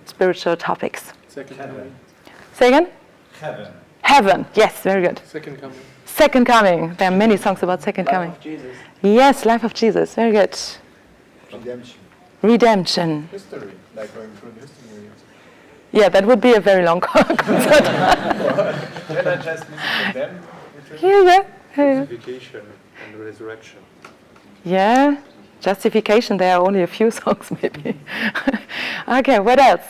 Spiritual topics. Second coming. Say again? Heaven. Heaven, yes, very good. Second coming. Second coming. There are many songs about second coming. Life of Jesus. Yes, life of Jesus, very good. Redemption. Redemption. History, like going through the history. Yeah, that would be a very long concert. Can I just listen to them? Yeah. Justification and resurrection. Yeah, justification, there are only a few songs maybe. Okay, what else?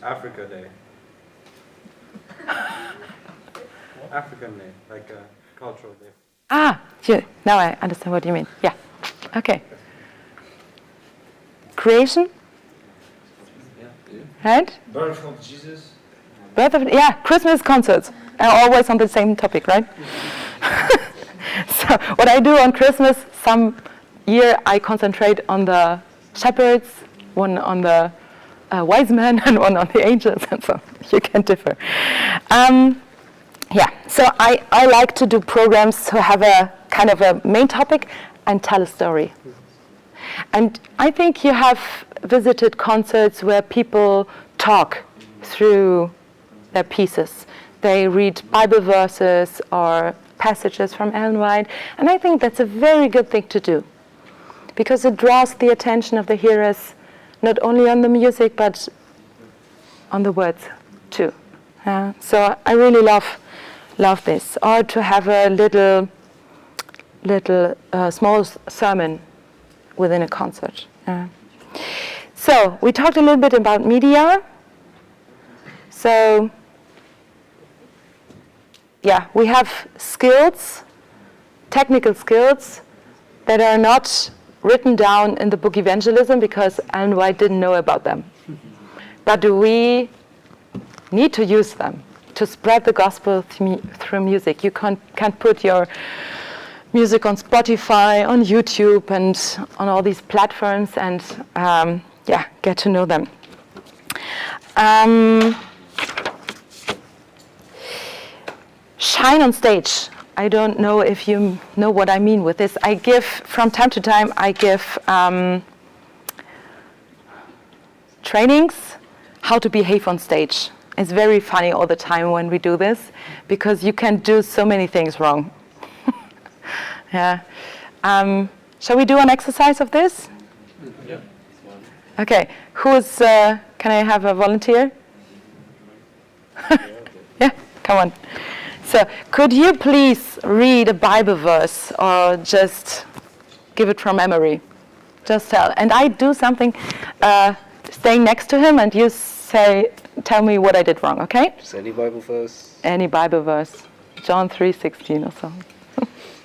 Africa Day. African Day, like a cultural day. Yeah, now I understand what you mean. Yeah, okay. Creation? Right? Birth of Jesus. Christmas concerts are always on the same topic, right? So what I do on Christmas, some year I concentrate on the shepherds, one on the wise men, and one on the angels, and so you can differ. So I like to do programs to have a kind of a main topic and tell a story. And I think you have visited concerts where people talk through their pieces. They read Bible verses or passages from Ellen White, and I think that's a very good thing to do because it draws the attention of the hearers not only on the music but on the words too. So I really love this, or to have a little small sermon within a concert. So we talked a little bit about media. So we have skills, technical skills that are not written down in the book Evangelism because Ellen White didn't know about them. But we need to use them to spread the gospel through music. You can't put your music on Spotify, on YouTube, and on all these platforms and get to know them. Shine on stage. I don't know if you know what I mean with this. I give, from time to time, trainings how to behave on stage. It's very funny all the time when we do this because you can do so many things wrong. Shall we do an exercise of this? Yeah. Okay. Can I have a volunteer? Yeah, come on. So, could you please read a Bible verse or just give it from memory? Just tell. And I do something staying next to him and you tell me what I did wrong, okay? Just any Bible verse. Any Bible verse. John 3:16 or so.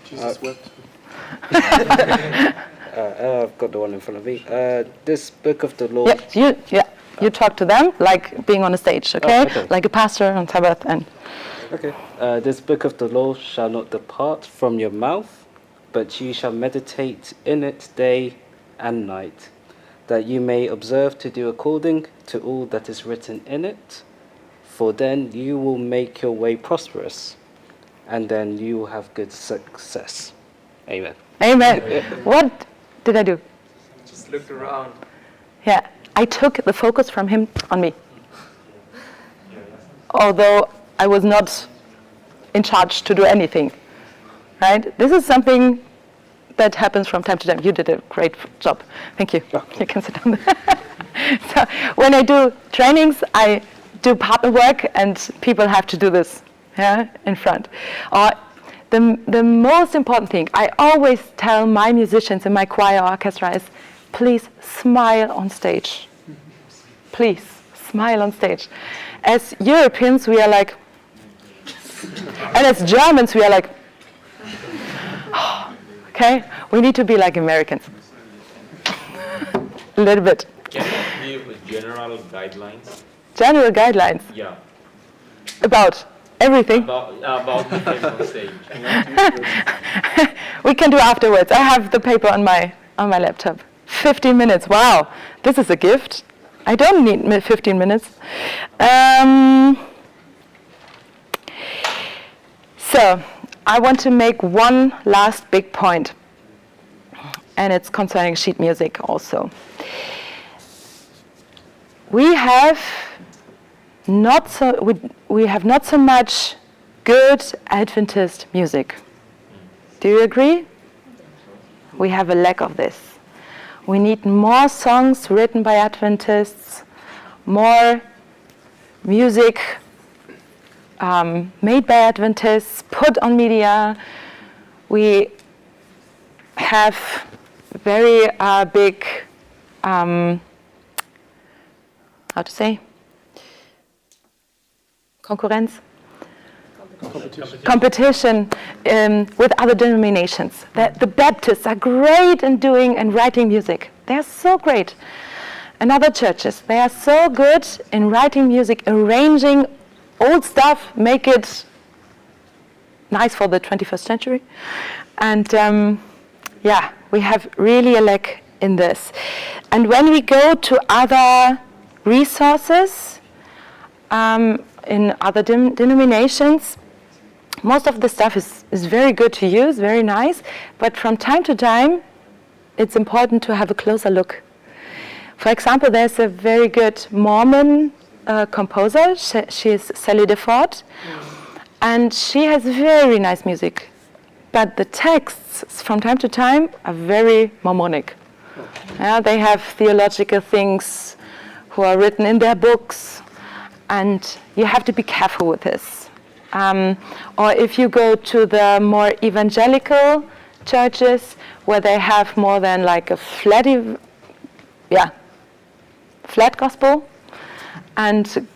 Jesus wept. I've got the one in front of me. This book of the law. You talk to them like being on a stage, okay? Okay. Like a pastor on Sabbath and. Okay. This book of the law shall not depart from your mouth, but you shall meditate in it day and night, that you may observe to do according to all that is written in it. For then you will make your way prosperous, and then you will have good success. Amen. Amen. What did I do? Just looked around. Yeah, I took the focus from him on me. although I was not in charge to do anything, right? This is something that happens from time to time. You did a great job. Thank you. You can sit down there. So when I do trainings, I do partner work, and people have to do this in front. The most important thing I always tell my musicians in my choir orchestra is, please smile on stage. Please smile on stage. As Europeans, we are like, and as Germans, we are like, okay, we need to be like Americans. A little bit. Can you give general guidelines? General guidelines? Yeah. About everything? About the paper on stage. We can do afterwards. I have the paper on my laptop. 15 minutes. Wow, this is a gift. I don't need 15 minutes. So, I want to make one last big point, and it's concerning sheet music also. We have not so much good Adventist music. Do you agree? We have a lack of this. We need more songs written by Adventists, more music made by Adventists, put on media. We have very big, how to say? Competition with other denominations. The Baptists are great in doing and writing music. They are so great. And other churches, they are so good in writing music, arranging old stuff, make it nice for the 21st century. And we have really a lack in this. And when we go to other resources in other denominations, most of the stuff is very good to use, very nice, but from time to time, it's important to have a closer look. For example, there's a very good Mormon composer. She is Sally DeFord, and she has very nice music, but the texts from time to time are very Mormonic. They have theological things who are written in their books, and you have to be careful with this. Or if you go to the more evangelical churches, where they have more than like a flat gospel, and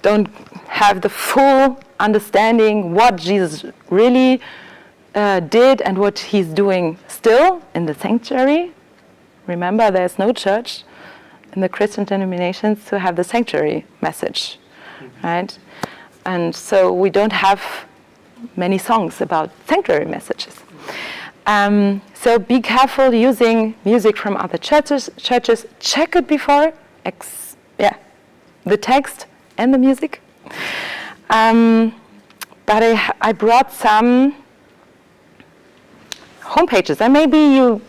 don't have the full understanding what Jesus really did and what he's doing still in the sanctuary. Remember, there's no church in the Christian denominations who have the sanctuary message, right? And so we don't have many songs about sanctuary messages. So be careful using music from other churches. Check it before, the text and the music. But I brought some homepages, and maybe you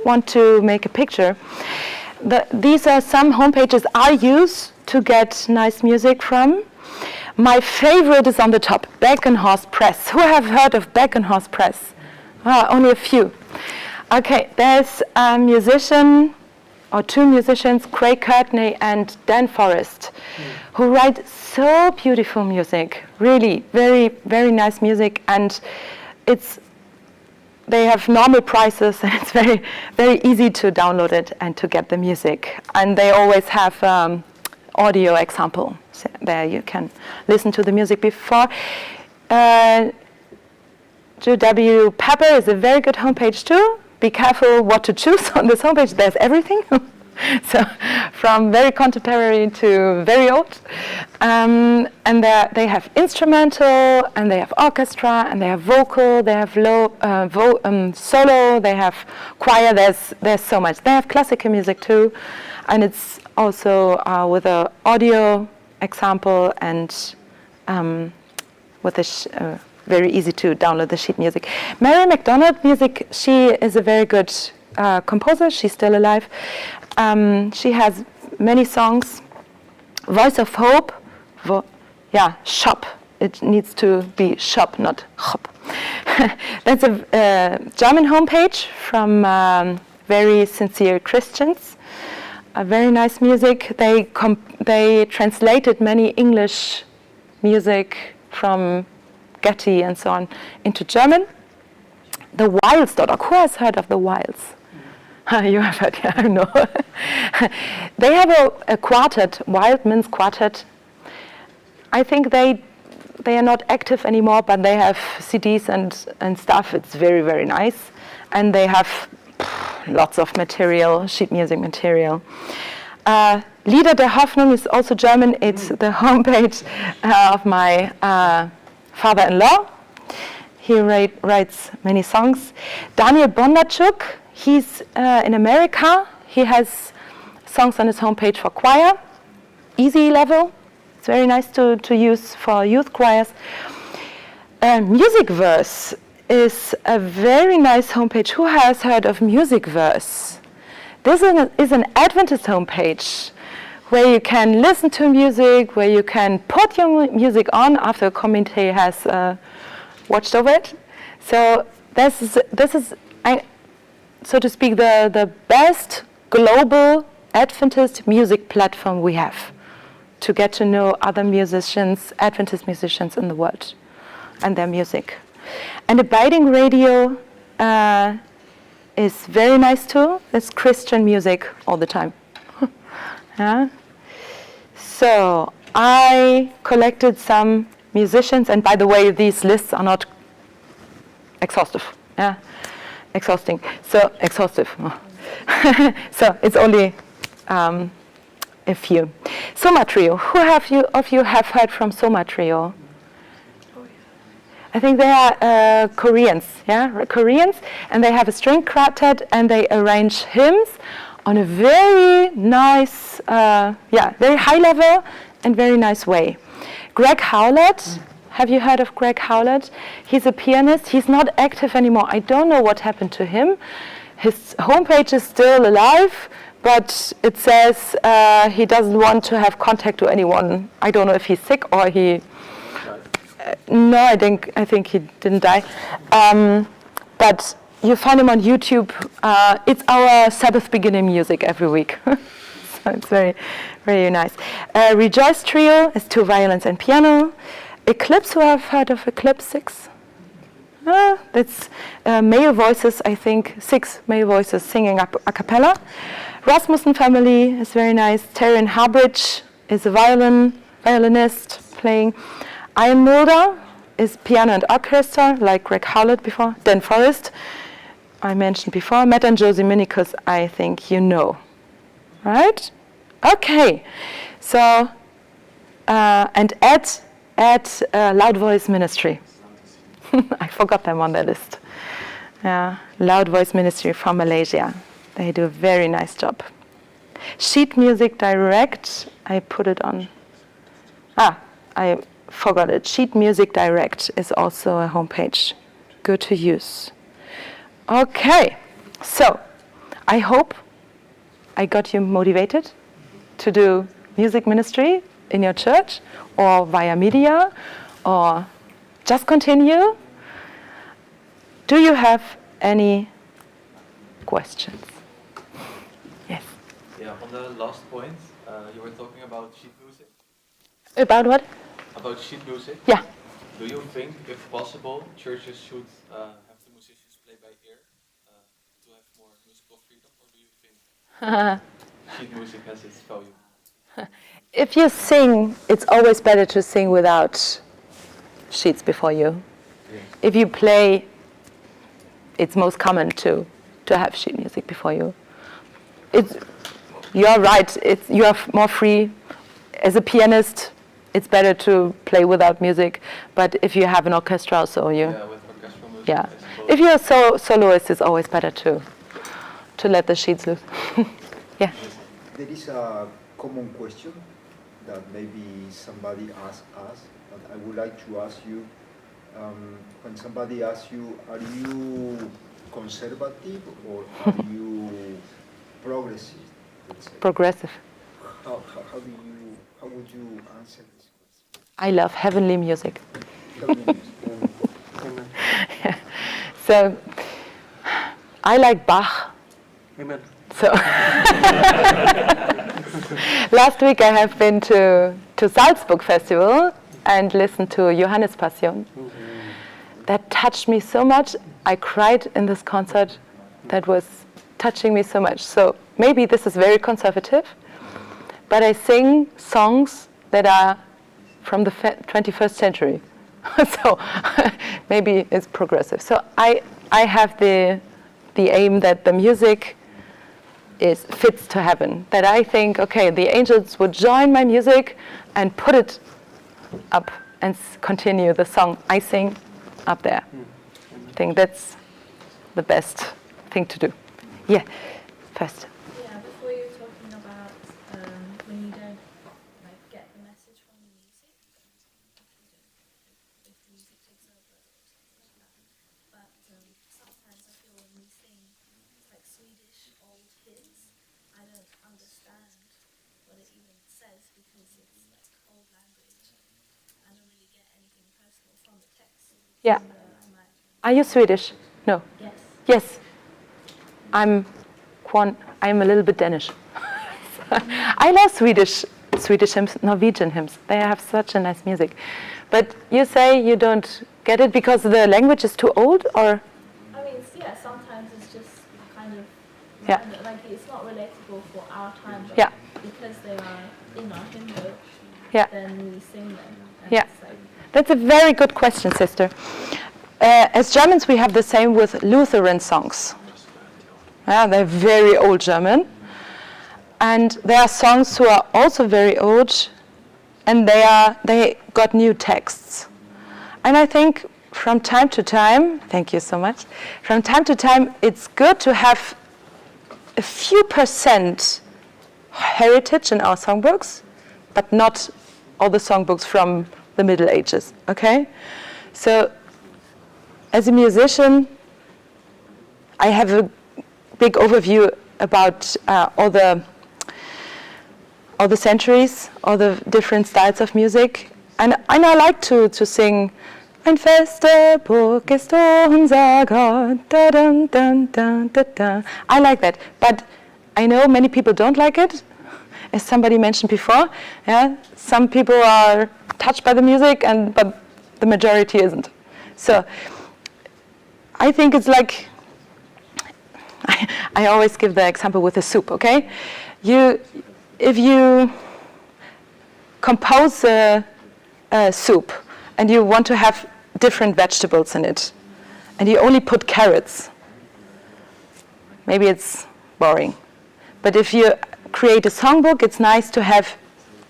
want to make a picture. These are some homepages I use to get nice music from. My favorite is on the top, Beckenhorst Press. Who have heard of Beckenhorst Press? Only a few. Okay, there's a musician, or two musicians, Craig Courtney and Dan Forrest, who write so beautiful music, really very, very nice music, and they have normal prices, and it's very, very easy to download it and to get the music. And they always have audio example. So there you can listen to the music before. GW Pepper is a very good homepage too. Be careful what to choose on this homepage. There's everything. So from very contemporary to very old. And they have instrumental, and they have orchestra, and they have vocal, they have solo, they have choir. There's so much. They have classical music too. And it's also with an audio example, and with a very easy to download the sheet music. Mary MacDonald music, she is a very good composer. She's still alive. She has many songs. Voice of Hope, shop. It needs to be shop, not hop. That's a German homepage from very sincere Christians. Very nice music. They translated many English music from Getty and so on into German. The Wilds.org. Who has heard of the Wilds? You have heard, yeah, I know. They have a quartet, Wildman's Quartet. I think they are not active anymore, but they have CDs and stuff. It's very, very nice. And they have lots of material, sheet music material. Lieder der Hoffnung is also German. It's the homepage of my father-in-law. He writes many songs. Daniel Bondarchuk, he's in America. He has songs on his homepage for choir, easy level. It's very nice to use for youth choirs. Musicverse is a very nice homepage. Who has heard of Musicverse? This is an Adventist homepage where you can listen to music, where you can put your music on after a committee has watched over it. So this is so to speak, the best global Adventist music platform we have to get to know other musicians, Adventist musicians in the world and their music. And Abiding Radio is very nice too. It's Christian music all the time. Yeah. So I collected some musicians, and by the way, these lists are not exhaustive. Yeah, exhausting. So exhaustive. So it's only a few. Soma Trio. Who of you have heard from Soma Trio? I think they are Koreans, yeah, Koreans, and they have a string quartet, and they arrange hymns on a very nice, very high level and very nice way. Greg Howlett, have you heard of Greg Howlett? He's a pianist. He's not active anymore. I don't know what happened to him. His homepage is still alive, but it says he doesn't want to have contact to anyone. I don't know if he's sick or he. No, I think he didn't die. But you find him on YouTube. It's our Sabbath beginning music every week. So it's very, very nice. Rejoice Trio is 2 violins and piano. Eclipse, who have heard of Eclipse 6? That's male voices, I think, 6 male voices singing a cappella. Rasmussen family is very nice. Taryn Harbridge is a violinist playing. Ian Mulder is piano and orchestra, like Greg Howlett before. Dan Forrest, I mentioned before. Matt and Josie Minicus, I think you know. Right? Okay. So, and add Loud Voice Ministry. I forgot them on the list. Loud Voice Ministry from Malaysia. They do a very nice job. Sheet Music Direct, I put it on. I forgot it. Sheet Music Direct is also a homepage. Good to use. Okay, so I hope I got you motivated to do music ministry in your church or via media or just continue. Do you have any questions? Yes. Yeah, on the last point, you were talking about sheet music. About what? About sheet music? Yeah. Do you think, if possible, churches should have the musicians play by ear to have more musical freedom, or do you think sheet music has its value? If you sing, it's always better to sing without sheets before you. Yeah. If you play, it's most common to have sheet music before you. You're right, you are more free. As a pianist, it's better to play without music, but if you have an orchestra, so you... Yeah, with orchestral music. Yeah. If you're a soloist, it's always better to let the sheets loose. Yeah. There is a common question that maybe somebody asked us, but I would like to ask you, when somebody asks you, are you conservative or are you progressive? Let's say? Progressive. How would you answer this question? I love heavenly music. Yeah. So I like Bach. Amen. So last week I have been to Salzburg Festival and listened to Johannes Passion. That touched me so much. I cried in this concert. That was touching me so much. So maybe this is very conservative, but I sing songs that are from the 21st century. So maybe it's progressive. So I have the aim that the music fits to heaven. That I think, okay, the angels would join my music and put it up and continue the song I sing up there. I think that's the best thing to do. Yeah, first. Yeah, before you were talking about when you don't like get the message from the music, if the music takes over or something like that. But sometimes I feel when we sing like Swedish old hymns, I don't understand what it even says because it's like old language. I don't really get anything personal from the text. Yeah. Are you Swedish? No. Yes. Yes. I'm a little bit Danish. I love Swedish hymns, Norwegian hymns. They have such a nice music. But you say you don't get it because the language is too old, or? I mean, sometimes it's just kind of Yeah. like it's not relatable for our time. But Yeah. because they are in our hymn book, Yeah. then we sing them. And Yeah. it's like, That's a very good question, sister. As Germans, we have the same with Lutheran songs. Yeah, they're very old German. And there are songs who are also very old, and they got new texts. And I think from time to time, thank you so much, from time to time it's good to have a few percent heritage in our songbooks, but not all the songbooks from the Middle Ages, okay? So as a musician, I have a big overview about all the centuries, all the different styles of music. And I like to sing Ein feste Burg ist unser Gott, da dun dun dun da da. I like that, but I know many people don't like it, as somebody mentioned before. Yeah, some people are touched by the music, but the majority isn't. So I think it's like, I always give the example with the soup, okay? If you compose a soup and you want to have different vegetables in it, and you only put carrots, maybe it's boring. But if you create a songbook, it's nice to have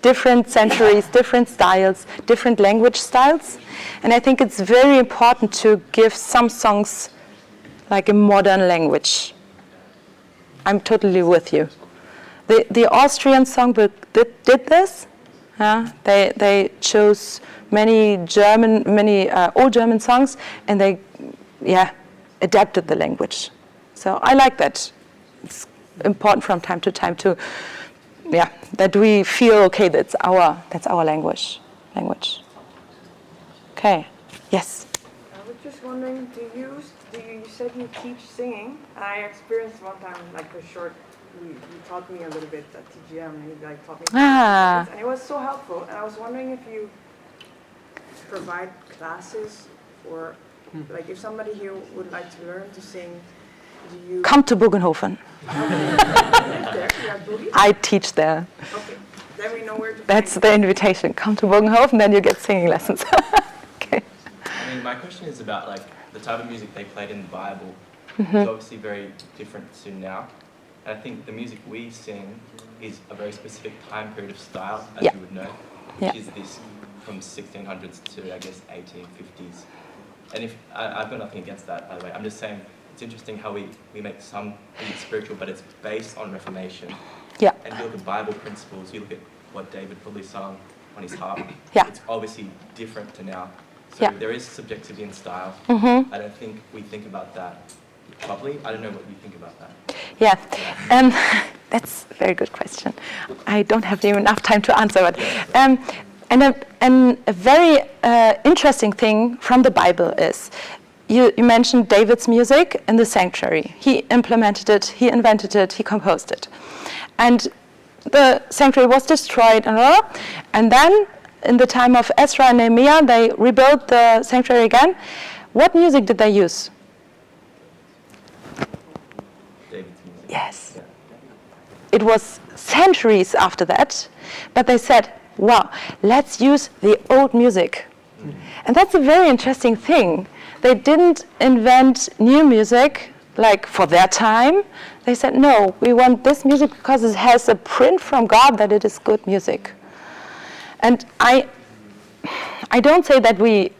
different centuries, different styles, different language styles. And I think it's very important to give some songs like a modern language. I'm totally with you. The Austrian songbook did this. They chose many old German songs, and they adapted the language. So I like that. It's important from time to time that we feel okay. That's our language. Okay. Yes. I was just wondering, you said you teach singing, and I experienced one time like a short. You taught me a little bit at TGM, and you taught me. And it was so helpful. And I was wondering if you provide classes, or like if somebody here would like to learn to sing, do you come to Bogenhofen? I teach there. Okay, then we know where to. That's the invitation. Come to Bogenhofen, then you get singing lessons. Okay. I mean, my question is about like the type of music they played in the Bible. Mm-hmm. It's obviously very different to now. I think the music we sing is a very specific time period of style, as you would know, which is this from 1600s to, I guess, 1850s. And if I've got nothing against that, by the way. I'm just saying it's interesting how we make some music spiritual, but it's based on Reformation. Yeah. And you look at Bible principles, you look at what David probably sung on his harp. Yeah. It's obviously different to now. So there is subjectivity in style. Mm-hmm. I don't think we think about that properly. I don't know what you think about that. Yeah, that's a very good question. I don't have even enough time to answer it. And a very interesting thing from the Bible is, you mentioned David's music in the sanctuary. He implemented it, he invented it, he composed it. And the sanctuary was destroyed, and then in the time of Ezra and Nehemiah, they rebuilt the sanctuary again. What music did they use? David's music. Yes. It was centuries after that, but they said, wow, let's use the old music. And that's a very interesting thing. They didn't invent new music like for their time. They said, no, we want this music because it has a print from God that it is good music. And I don't say that we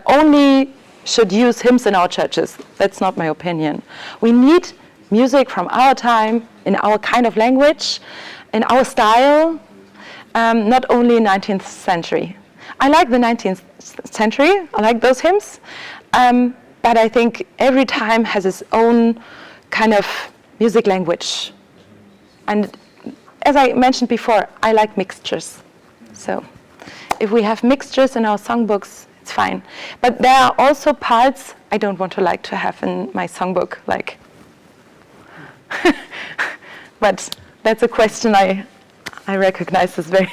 only should use hymns in our churches. That's not my opinion. We need music from our time, in our kind of language, in our style, not only 19th century. I like the 19th century, I like those hymns, but I think every time has its own kind of music language. And as I mentioned before, I like mixtures. So if we have mixtures in our songbooks, it's fine. But there are also parts I don't want to have in my songbook, like. But that's a question I recognize as very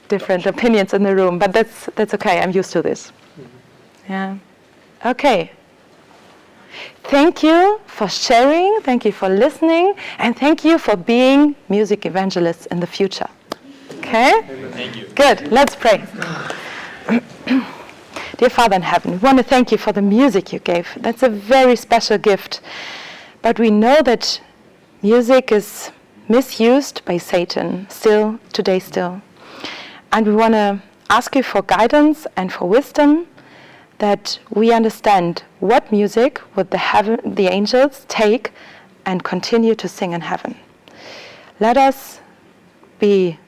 different opinions in the room, but that's okay. I'm used to this. Yeah. Okay. Thank you for sharing. Thank you for listening, and thank you for being music evangelists in the future. Okay? Thank you. Good. Let's pray. Dear Father in heaven, we want to thank you for the music you gave. That's a very special gift. But we know that music is misused by Satan today. And we want to ask you for guidance and for wisdom, that we understand what music would the angels take and continue to sing in heaven. Let us be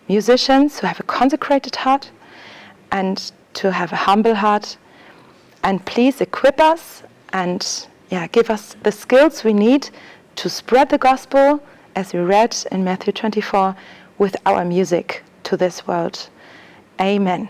musicians who have a consecrated heart and to have a humble heart. And please equip us and give us the skills we need to spread the gospel, as we read in Matthew 24, with our music to this world. Amen.